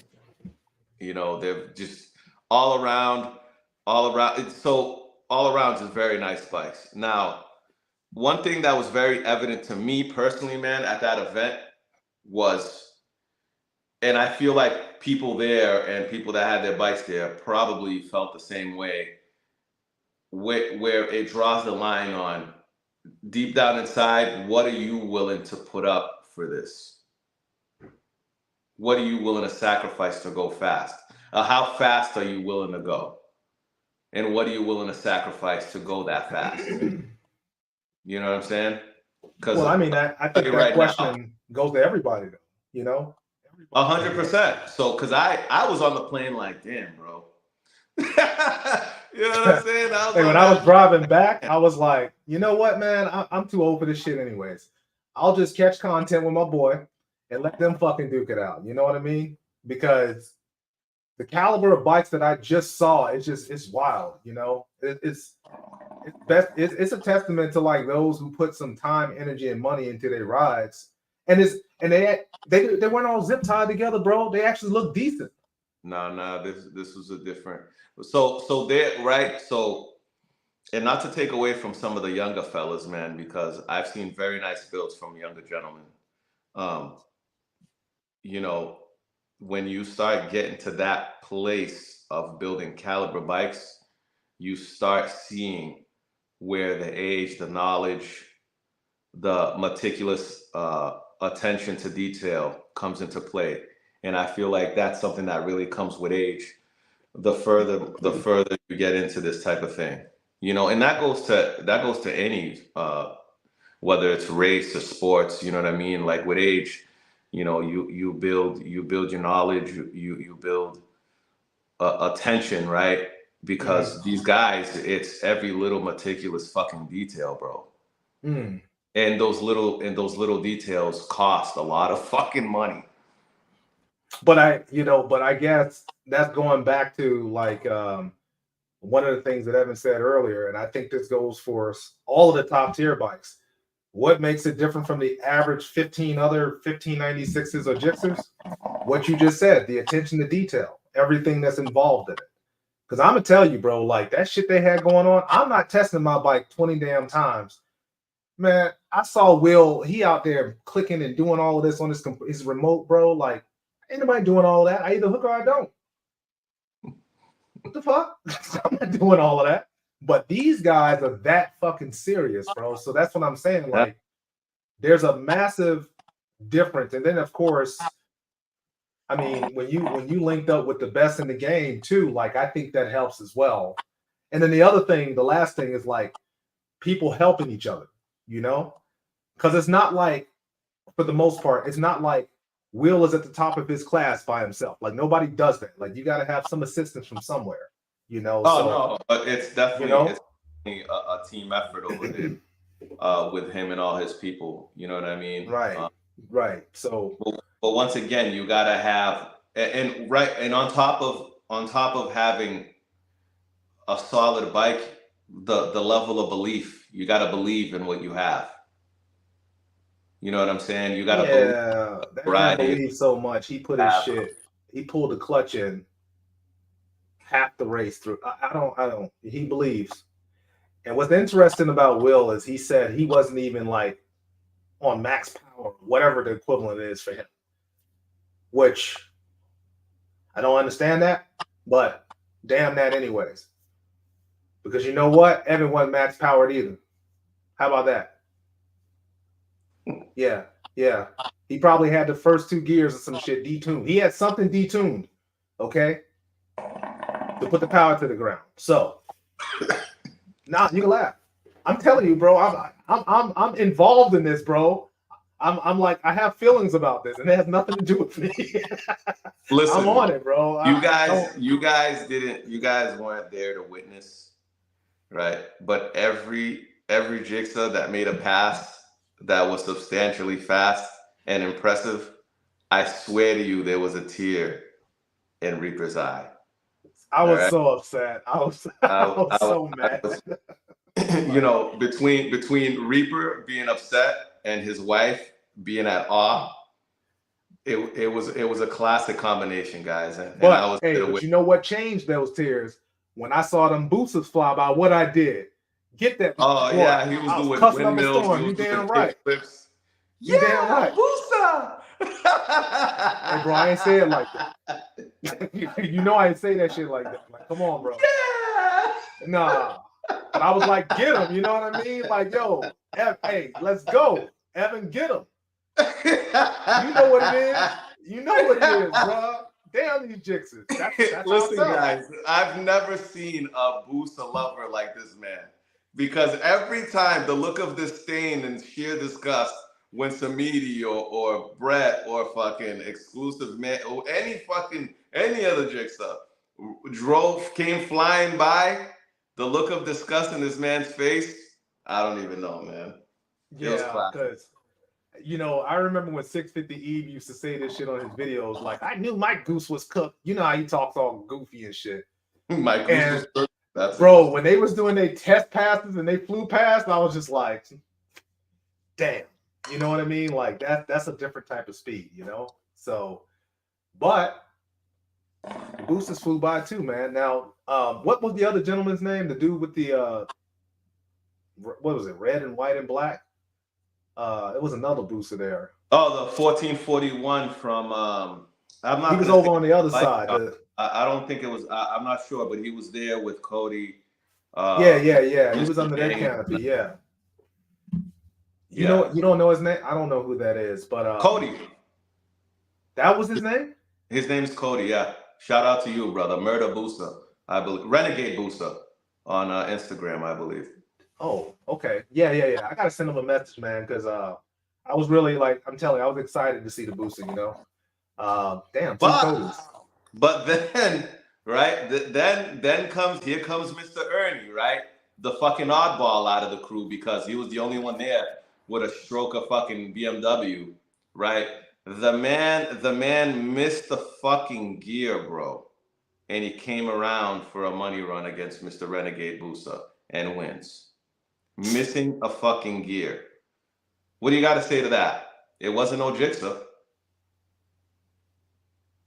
You know, they're just all around. So all around, just very nice bikes. Now, one thing that was very evident to me personally, man, at that event was, and I feel like people there and people that had their bikes there probably felt the same way, where it draws the line on deep down inside, what are you willing to put up for this? What are you willing to sacrifice to go fast? How fast are you willing to go? And what are you willing to sacrifice to go that fast? You know what I'm saying? Well, I mean, I think that question goes to everybody, though. You know, 100%. So, because I was on the plane like, damn, bro. You know what I'm saying? When I was driving back, I was like, you know what, man? I'm too old for this shit, anyways. I'll just catch content with my boy and let them fucking duke it out. You know what I mean? Because the caliber of bikes that I just saw, it's wild. You know, it's a testament to like those who put some time, energy, and money into their rides. And they weren't all zip tied together, bro. They actually look decent. No, this was a different. So there, right? So, and not to take away from some of the younger fellas, man, because I've seen very nice builds from younger gentlemen. You know, when you start getting to that place of building caliber bikes, you start seeing where the age, the knowledge, the meticulous attention to detail comes into play. And I feel like that's something that really comes with age. The further you get into this type of thing, you know, and that goes to any whether it's race or sports, you know what I mean? Like with age, you know, you build your knowledge, you build attention, right? Because these guys, it's every little meticulous fucking detail, bro. And those little details cost a lot of fucking money. But I guess that's going back to like one of the things that Evan said earlier, and I think this goes for all of the top tier bikes. What makes it different from the average 1596s or Gixxers? What you just said, the attention to detail, everything that's involved in it. Because I'm gonna tell you, bro, like that shit they had going on, I'm not testing my bike 20 damn times. Man, I saw Will, he out there clicking and doing all of this on his remote, bro. Like, ain't nobody doing all of that. I either hook or I don't. What the fuck? I'm not doing all of that. But these guys are that fucking serious, bro. So that's what I'm saying. Like, there's a massive difference. And then, of course, I mean, when you linked up with the best in the game too, like I think that helps as well. And then the last thing is like people helping each other, you know? Because it's not like, for the most part, it's not like Will is at the top of his class by himself. Like nobody does that. Like you got to have some assistance from somewhere, you know? No, but it's definitely, a team effort over there with him and all his people. You know what I mean? Right. So, but once again, you got to have and on top of having a solid bike, the level of belief. You got to believe in what you have. You know what I'm saying? You got to believe so much. He put his shit. he pulled the clutch in half the race through. I don't. He believes. And what's interesting about Will is he said he wasn't even like on max power, whatever the equivalent is for him. Which I don't understand that, but damn that anyways. Because you know what? Evan wasn't max powered either. How about that? Yeah, yeah. He probably had the first 2 gears or some shit detuned. He had something detuned, okay, to put the power to the ground. So, nah, you can laugh. I'm telling you, bro. I'm involved in this, bro. I'm like I have feelings about this, and it has nothing to do with me. Listen, I'm on it, bro. You guys weren't there to witness, right? But every jigsaw that made a pass that was substantially fast and impressive, I swear to you, there was a tear in Reaper's eye. I was so upset. I was so mad. You know, between Reaper being upset and his wife being at awe, it was a classic combination, guys. And I was but you know what changed those tears? When I saw them boosters fly by, what I did. Get that. Oh, boy. Yeah, he was doing windmills. Storm. You damn right. Flips. You damn right. Booster! Hey, bro, I ain't say it like that. You know I ain't say that shit like that. Like, come on, bro. Yeah! Nah. But I was like, get him. You know what I mean? Like, yo, hey, let's go. Evan, get him. You know what it is. You know what it is, bro. Damn these jixes. That's Listen, guys, I've never seen a booster lover like this man. Because every time the look of disdain and sheer disgust when Samedi or Brett or fucking Exclusive Man or any other jigsaw came flying by, the look of disgust in this man's face, I don't even know, man. Yeah, because you know, I remember when 650 Eve used to say this shit on his videos, like, I knew my goose was cooked. You know how he talks all goofy and shit. My goose was cooked. Bro, when they was doing their test passes and they flew past, I was just like, damn. You know what I mean? Like that's a different type of speed, you know? So, but the boosters flew by too, man. Now, what was the other gentleman's name? The dude with the what was it? Red and white and black? It was another booster there. Oh, the 1441 from I'm not. He was over on the other side. I don't think it was. I'm not sure, but he was there with Cody. Yeah. He was under their canopy. Yeah. You know, you don't know his name. I don't know who that is, but Cody. That was his name. His name's Cody. Yeah. Shout out to you, brother. Murder Booster, I believe. Renegade Booster on Instagram, I believe. Oh, okay. Yeah. I gotta send him a message, man, because I was really like, I'm telling you, I was excited to see the booster. You know, damn. But then, right? Then comes Mr. Ernie, right? The fucking oddball out of the crew because he was the only one there with a stroke of fucking BMW, right? The man missed the fucking gear, bro, and he came around for a money run against Mr. Renegade Booster and wins. Missing a fucking gear. What do you got to say to that? It wasn't no jigsaw.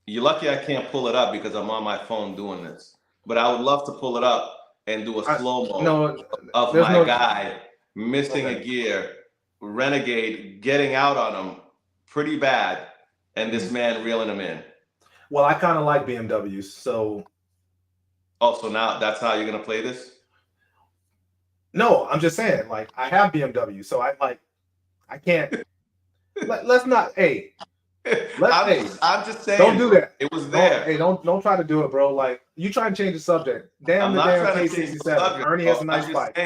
You're lucky I can't pull it up because I'm on my phone doing this. But I would love to pull it up and do a slow-mo of my guy missing a gear, Renegade getting out on him pretty bad, and this man reeling him in. Well, I kind of like BMWs, so. Oh, so now that's how you're going to play this? No, I'm just saying, like, I have BMW, so I can't. Let's not, hey. I'm just saying. Don't do that. It was there. Don't try to do it, bro. Like, you try and change the subject. Damn the damn K67. Ernie has a nice bike.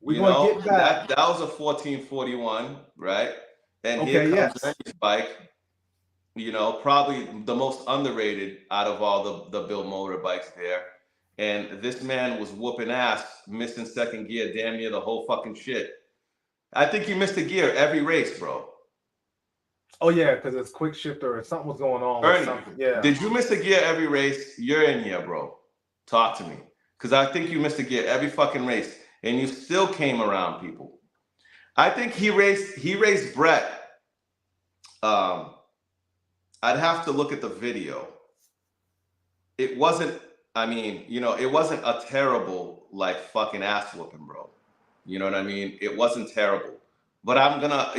We're going to get back. That was a 1441, right? And here comes Ernie's bike. You know, probably the most underrated out of all the built motor bikes there. And this man was whooping ass, missing second gear, damn near the whole fucking shit. I think he missed a gear every race, bro. Oh, yeah, because it's quick shifter or something was going on. Ernie, or something. Yeah. Did you miss a gear every race? You're in here, bro. Talk to me. Because I think you missed a gear every fucking race. And you still came around people. I think he raced Brett. I'd have to look at the video. it wasn't. I mean, it wasn't a terrible like fucking ass whooping, bro. You know what I mean? It wasn't terrible. But I'm gonna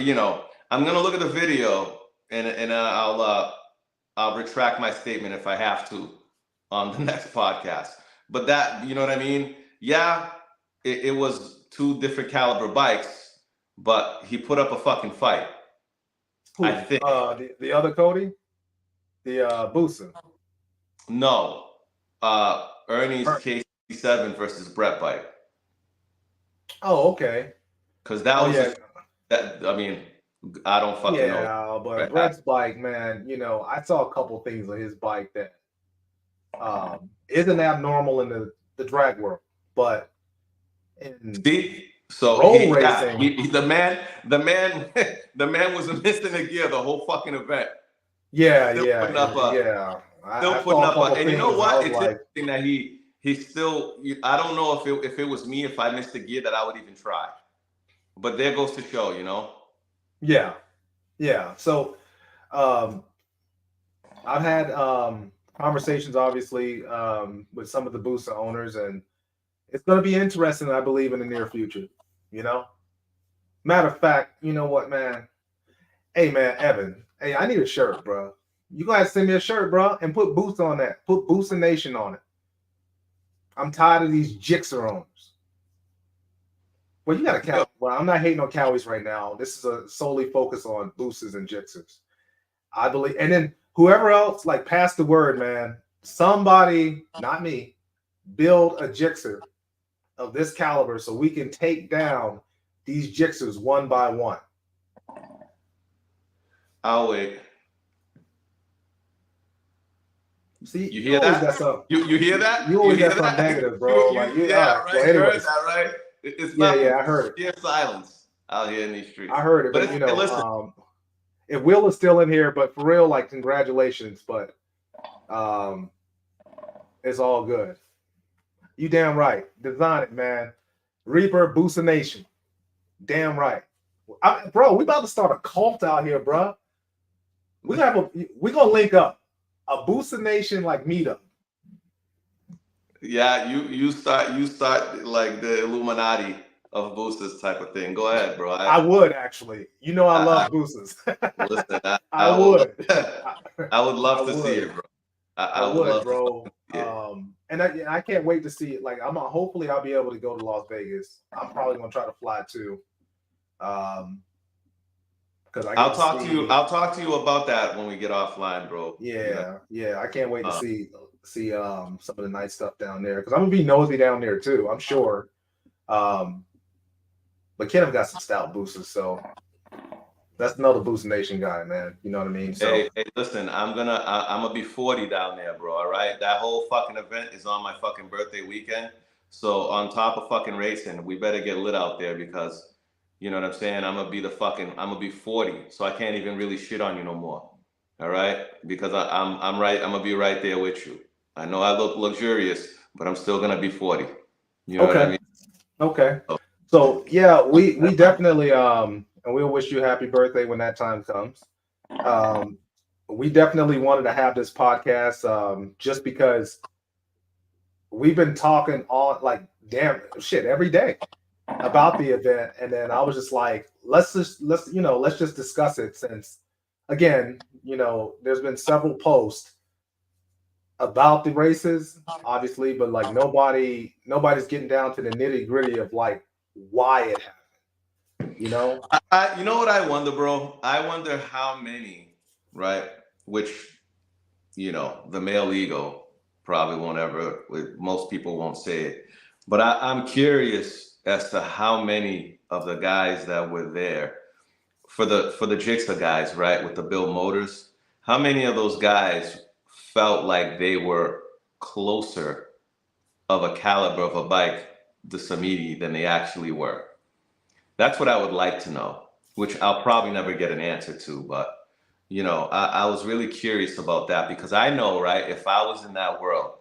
look at the video and I'll retract my statement if I have to on the next podcast. But that, you know what I mean? Yeah, it was two different caliber bikes, but he put up a fucking fight. Who? I think. The other Cody, the Boosa. No, Ernie's KC7 versus Brett bike. Oh, okay. Because that was that. I mean, I don't fucking know. Yeah, but Brett's bike, man. I saw a couple things on his bike that isn't abnormal in the drag world, but in roll racing, the man was missing a gear the whole fucking event. Yeah. Still putting up and you know what? It's interesting that he still. I don't know if it was me, if I missed a gear that I would even try. But there goes to show, Yeah. So, I've had conversations, obviously, with some of the Boosa owners, and it's going to be interesting, I believe, in the near future. Matter of fact, you know what, man? Hey, man, Evan. Hey, I need a shirt, bro. You guys send me a shirt, bro, and put Boosa on that. Put Boosa Nation on it. I'm tired of these Gixxer owners. Well, you got a cow. Well, I'm not hating on Cowies right now. This is a solely focus on Boosters and Gixxers. I believe, and then whoever else, like, pass the word, man. Somebody, not me, build a Gixxer of this caliber so we can take down these Gixxers one by one. I'll wait. See, you hear that? You hear that? You always got something negative, bro. Right. You heard that, right? It's not. I heard it. Silence out here in these streets. I heard it, but listen. If Will is still in here, but for real, like, congratulations, but it's all good. You damn right. Design it, man. Reaper Boosa Nation. Damn right. Bro, we about to start a cult out here, bro. We're gonna link up a Boosa Nation like meetup. Yeah, you start like the Illuminati of Boosas type of thing. Go ahead, bro. I would actually. I love Boosas. Listen, I would. I would love to see it, bro. I would love, bro. And I can't wait to see it. Like, hopefully I'll be able to go to Las Vegas. I'm probably gonna try to fly too. Because I'll talk to you about that when we get offline, bro. Yeah. I can't wait to see some of the nice stuff down there, because I'm gonna be nosy down there too, I'm sure. But Kenneth got some stout boosters, so that's another Boosa Nation guy, man. You know what I mean? So hey, listen, I'm gonna be 40 down there, bro. All right, that whole fucking event is on my fucking birthday weekend. So on top of fucking racing, we better get lit out there, because you know what I'm saying? I'm gonna be 40, so I can't even really shit on you no more. All right, because I'm gonna be right there with you. I know I look luxurious, but I'm still gonna be 40. You know what I mean? Okay. So yeah, we definitely and we'll wish you a happy birthday when that time comes. We definitely wanted to have this podcast just because we've been talking on, like, damn shit every day about the event, and then I was just like, let's just discuss it, since again, there's been several posts about the races, obviously, but like nobody's getting down to the nitty-gritty of like why it happened. You know what I wonder, bro? I wonder how many, right? Which, the male ego probably won't ever. Most people won't say it, but I'm curious as to how many of the guys that were there for the Gixxer guys, right, with the Bill Motors, how many of those guys felt like they were closer of a caliber of a bike, the Samedi, than they actually were? That's what I would like to know, which I'll probably never get an answer to. But, I was really curious about that, because I know, right, if I was in that world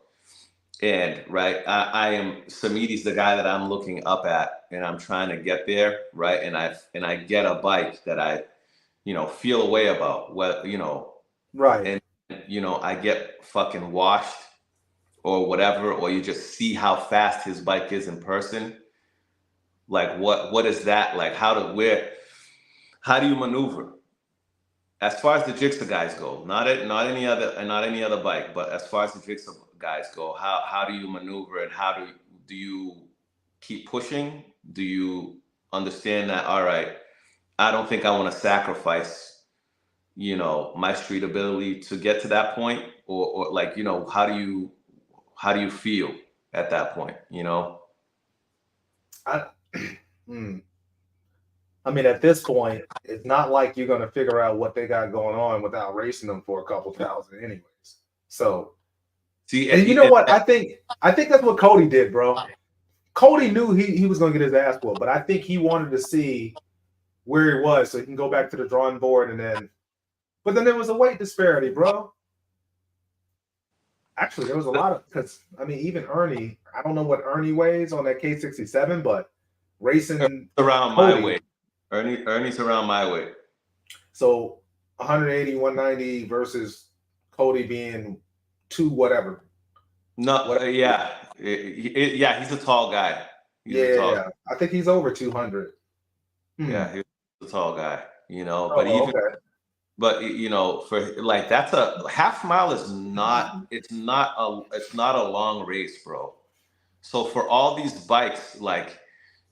and, right, I am, Samedi's the guy that I'm looking up at and I'm trying to get there, right, and I get a bike that I, feel a way about, right, and I get fucking washed, or whatever, or you just see how fast his bike is in person, like what is that like? How do you maneuver? As far as the Jigsaw guys go, not any other bike, but as far as the Jigsaw guys go, how do you maneuver, and how do you keep pushing? Do you understand that, all right, I don't think I want to sacrifice, my street ability to get to that point, or like, how do you feel at that point, I, I mean, at this point, it's not like you're going to figure out what they got going on without racing them for a couple thousand, anyways. So, See, and you know what? I think that's what Cody did, bro. Cody knew he was going to get his ass whooped, but I think he wanted to see where he was so he can go back to the drawing board, but then there was a weight disparity, bro. Actually, there was a lot of, because I mean, even Ernie, I don't know what Ernie weighs on that K67, but racing around Cody, my weight. Ernie's around my weight. So 180, 190 versus Cody being 2 whatever. No, whatever. Yeah, he's a tall guy. Yeah, I think he's over 200. Yeah, he's a tall guy. Okay. But for like, that's a half mile is not. It's not a long race, bro. So for all these bikes, like,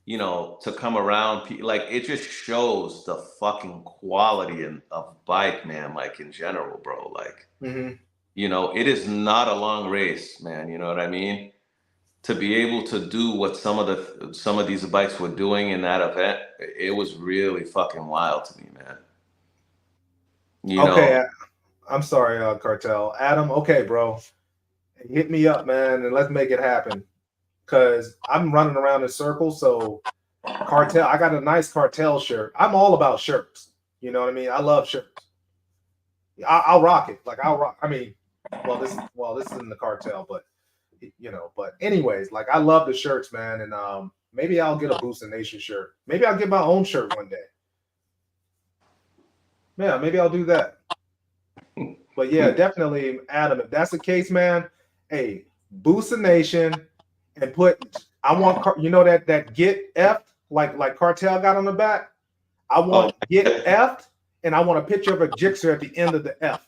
to come around, like, it just shows the fucking quality of bike, man. Like, in general, bro. Like, it is not a long race, man. You know what I mean? To be able to do what some of these bikes were doing in that event, it was really fucking wild to me, man. Okay, I'm sorry, Cartel. Adam, okay, bro. Hit me up, man, and let's make it happen. Because I'm running around in circles, so Cartel, I got a nice Cartel shirt. I'm all about shirts. You know what I mean? I love shirts. I'll rock it. Like, I'll rock. I mean, this is in the Cartel, but but anyways, like, I love the shirts, man, and maybe I'll get a Boost of Nation shirt. Maybe I'll get my own shirt one day. Yeah, maybe I'll do that. But yeah, definitely, Adam. If that's the case, man, hey, Boost of Nation, and I want that get effed like Cartel got on the back. I want get effed, and I want a picture of a Jigsaw at the end of the F.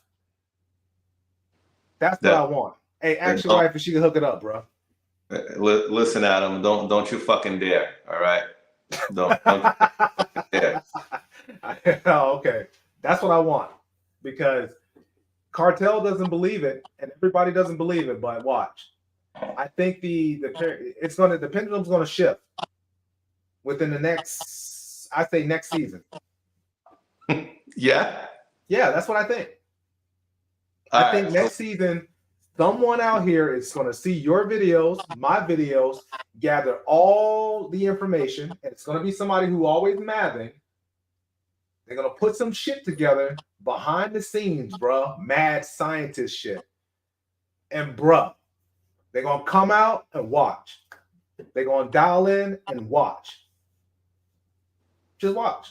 That's what I want. Hey, ask your wife if she can hook it up, bro. Listen, Adam, don't you fucking dare. All right, don't dare. Okay, that's what I want, because Cartel doesn't believe it, and everybody doesn't believe it. But watch, I think the pendulum's gonna shift within the next season. Yeah, that's what I think. I think next season, someone out here is going to see your videos, my videos, gather all the information, and it's going to be somebody who always mathing. They're going to put some shit together behind the scenes, bro. Mad scientist shit. And, bro, they're going to come out and watch. They're going to dial in and watch. Just watch.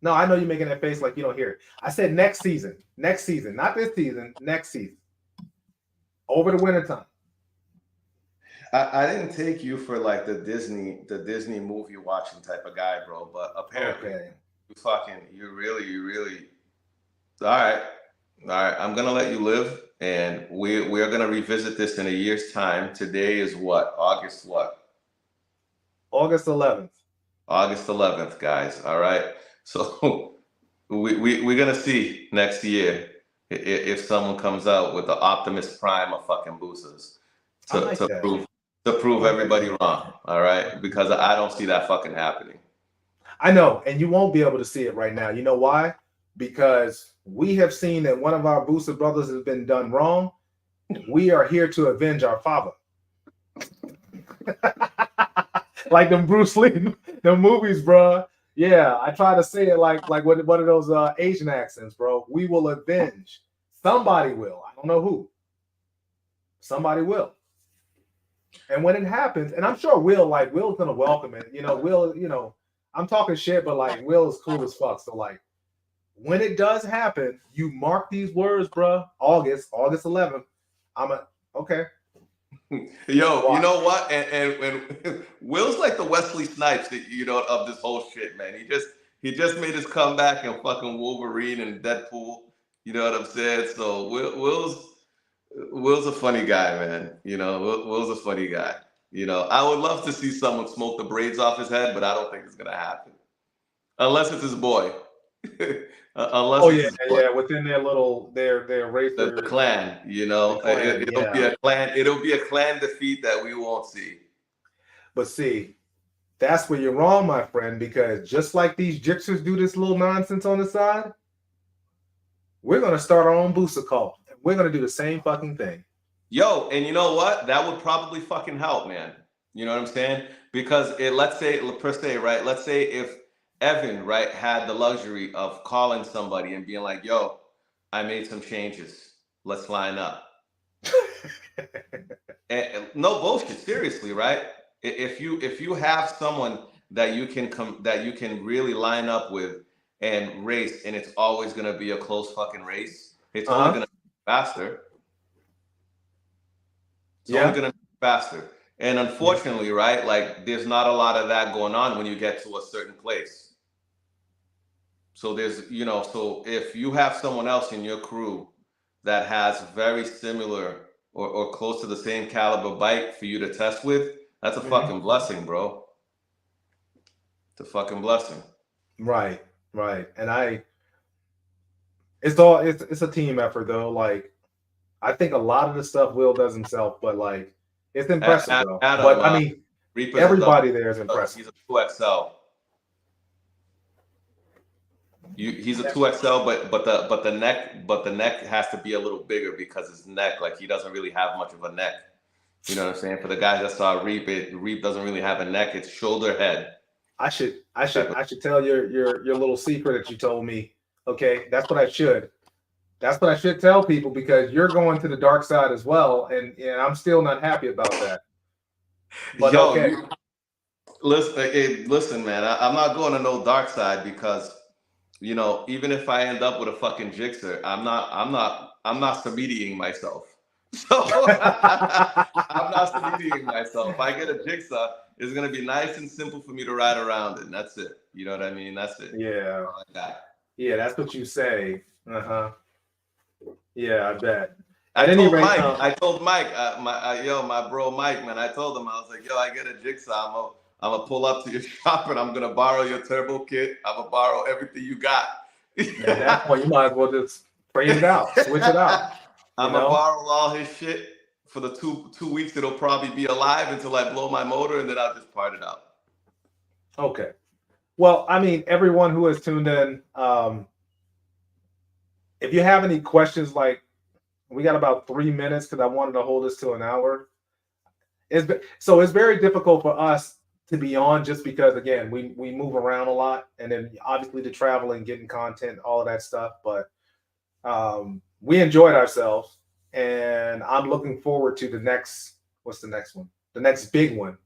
No, I know you're making that face like you don't hear it. I said next season. Next season. Not this season. Next season. Over the wintertime. I didn't take you for like the Disney movie watching type of guy, bro. But apparently, you really. All right. I'm gonna let you live, and we're gonna revisit this in a year's time. Today is what? August what? August 11th. August 11th, guys. All right. So we're gonna see next year if someone comes out with the Optimus Prime of fucking boosters to prove everybody wrong. All right, because I don't see that fucking happening. I know, and you won't be able to see it right now. You know why? Because we have seen that one of our booster brothers has been done wrong. We are here to avenge our father. Like them Bruce Lee, them movies, bro. Yeah, I try to say it like one of those Asian accents, bro. We will avenge. Somebody will. I don't know who. Somebody will. And when it happens, and I'm sure Will's gonna welcome it. Will, I'm talking shit, but like Will is cool as fuck. So like, when it does happen, you mark these words, bro. August 11th. Okay. Yo, Why? you know what? And Will's like the Wesley Snipes, of this whole shit, man. He just made his comeback in fucking Wolverine and Deadpool. You know what I'm saying? So Will's a funny guy, man. Will's a funny guy. I would love to see someone smoke the braids off his head, but I don't think it's gonna happen unless it's his boy. Oh Unless it's yeah, his boy. yeah. Within their The racer, clan, the clan. it'll be Yeah, a clan. It'll be a clan defeat that we won't see. but see, that's where you're wrong, my friend. Because just like these gypsies do this little nonsense on the side, we're gonna start our own booster cult. We're gonna do the same fucking thing. Yo, and you know what? That would probably fucking help, man. You know what I'm saying? Because let's say, per se, right? Let's say if Evan, right, had the luxury of calling somebody and being like, "Yo, I made some changes. Let's line up." And no bullshit, seriously, right? If you have someone that you can really line up with and race, and it's always gonna be a close fucking race. It's only Uh-huh. gonna be faster. It's only Yeah. gonna be faster. And Yeah. unfortunately, right, like there's not a lot of that going on when you get to a certain place. So so if you have someone else in your crew that has very similar or close to the same caliber bike for you to test with, that's a Mhm. fucking blessing, bro. It's a fucking blessing. Right. Right. And it's a team effort though. Like I think a lot of the stuff Will does himself, but like it's impressive though. Adam, But I mean, Reapers have done. everybody there is impressive. He's a 2XL. He's a 2XL, but the neck has to be a little bigger because his neck, like he doesn't really have much of a neck. You know what I'm saying? For the guys that saw Reap doesn't really have a neck. It's shoulder head. I should tell your little secret that you told me. Okay, that's what I should. That's what I should tell people because you're going to the dark side as well, and I'm still not happy about that. But Yo, okay. listen, man. I'm not going to no dark side because even if I end up with a fucking jigsaw, I'm not Samediing myself. So I'm not Samediing myself. If I get a jigsaw, it's gonna be nice and simple for me to ride around in. That's it. You know what I mean? That's it. Yeah. All I got. Yeah, that's what you say. Uh-huh. Yeah, I bet. I At any told rate, Mike. I told Mike. My bro Mike, man. I told him I was like, yo, I get a jigsaw. I'm gonna pull up to your shop and I'm gonna borrow your turbo kit. I'm gonna borrow everything you got. at that point, you might as well just trade it out, switch it out. You I'm gonna know? borrow all his shit for the two weeks it'll probably be alive until I blow my motor, and then I'll just part it out. Okay. Well, I mean, everyone who has tuned in, if you have any questions, like we got about 3 minutes because I wanted to hold this to an hour. It's very difficult for us to be on just because again we move around a lot and then obviously the traveling, getting content, all of that stuff. But we enjoyed ourselves, and I'm looking forward to the next. What's the next one? The next big one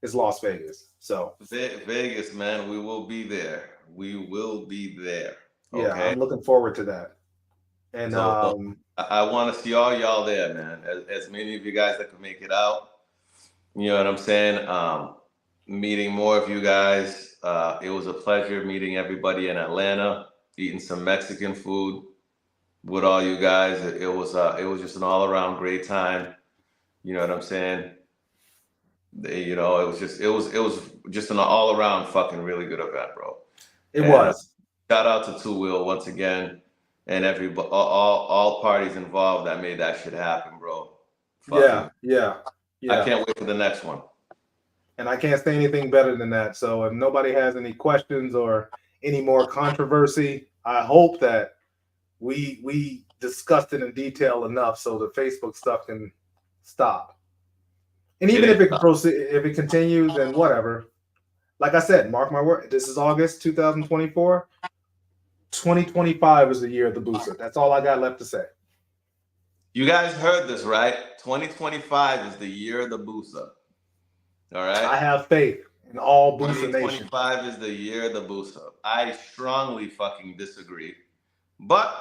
is Las Vegas. So Vegas, man, we will be there. We will be there. yeah, Okay. I'm looking forward to that. And So I want to see all y'all there, man. As many of you guys that can make it out. You know what I'm saying? Meeting more of you guys. It was a pleasure meeting everybody in Atlanta, eating some Mexican food with all you guys. It was just an all around great time. You know what I'm saying? It was just an all around fucking really good event, bro. it And was. shout out to Two Wheel once again, and all parties involved that made that shit happen, bro. Yeah, Fucking, yeah, I yeah. can't wait for the next one. And I can't say anything better than that. So if nobody has any questions or any more controversy, I hope that we discussed it in detail enough so the Facebook stuff can stop. And even if it can proceed, if it continues, then whatever. Like I said, mark my word. This is August 2024. 2025 is the year of the booster. That's all I got left to say. You guys heard this, right? 2025 is the year of the Busa. All right? I have faith in all Booster Nation. 2025 is the year of the Busa. I strongly fucking disagree. But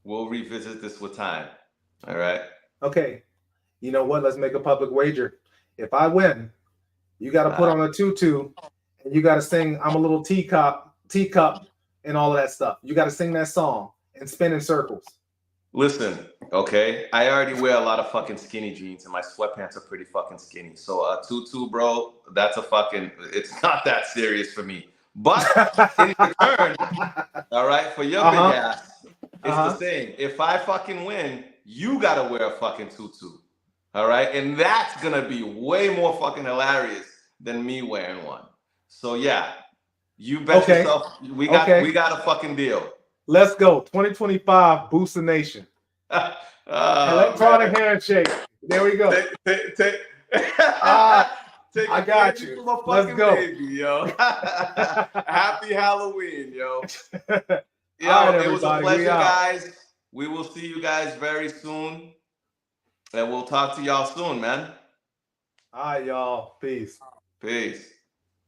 we'll revisit this with time. All right? Okay. You know what? Let's make a public wager. If I win, you got to put on a tutu, and you got to sing "I'm a Little Teacup," and all of that stuff. You got to sing that song and spin in circles. Listen, okay, I already wear a lot of fucking skinny jeans, and my sweatpants are pretty fucking skinny. So a tutu, bro, that's a fucking. It's not that serious for me. But in return, all right, for your big ass, it's the same. If I fucking win, you gotta wear a fucking tutu. All right, and that's gonna be way more fucking hilarious than me wearing one. So yeah, you bet yourself. We got a fucking deal. Let's go. 2025 Booster Nation. Electronic handshake. There we go. I got you. Let's go. Baby, yo. Happy Halloween, yo. Yo, right, it was a pleasure, guys. We will see you guys very soon. And we'll talk to y'all soon, man. All right, y'all. Peace. Peace.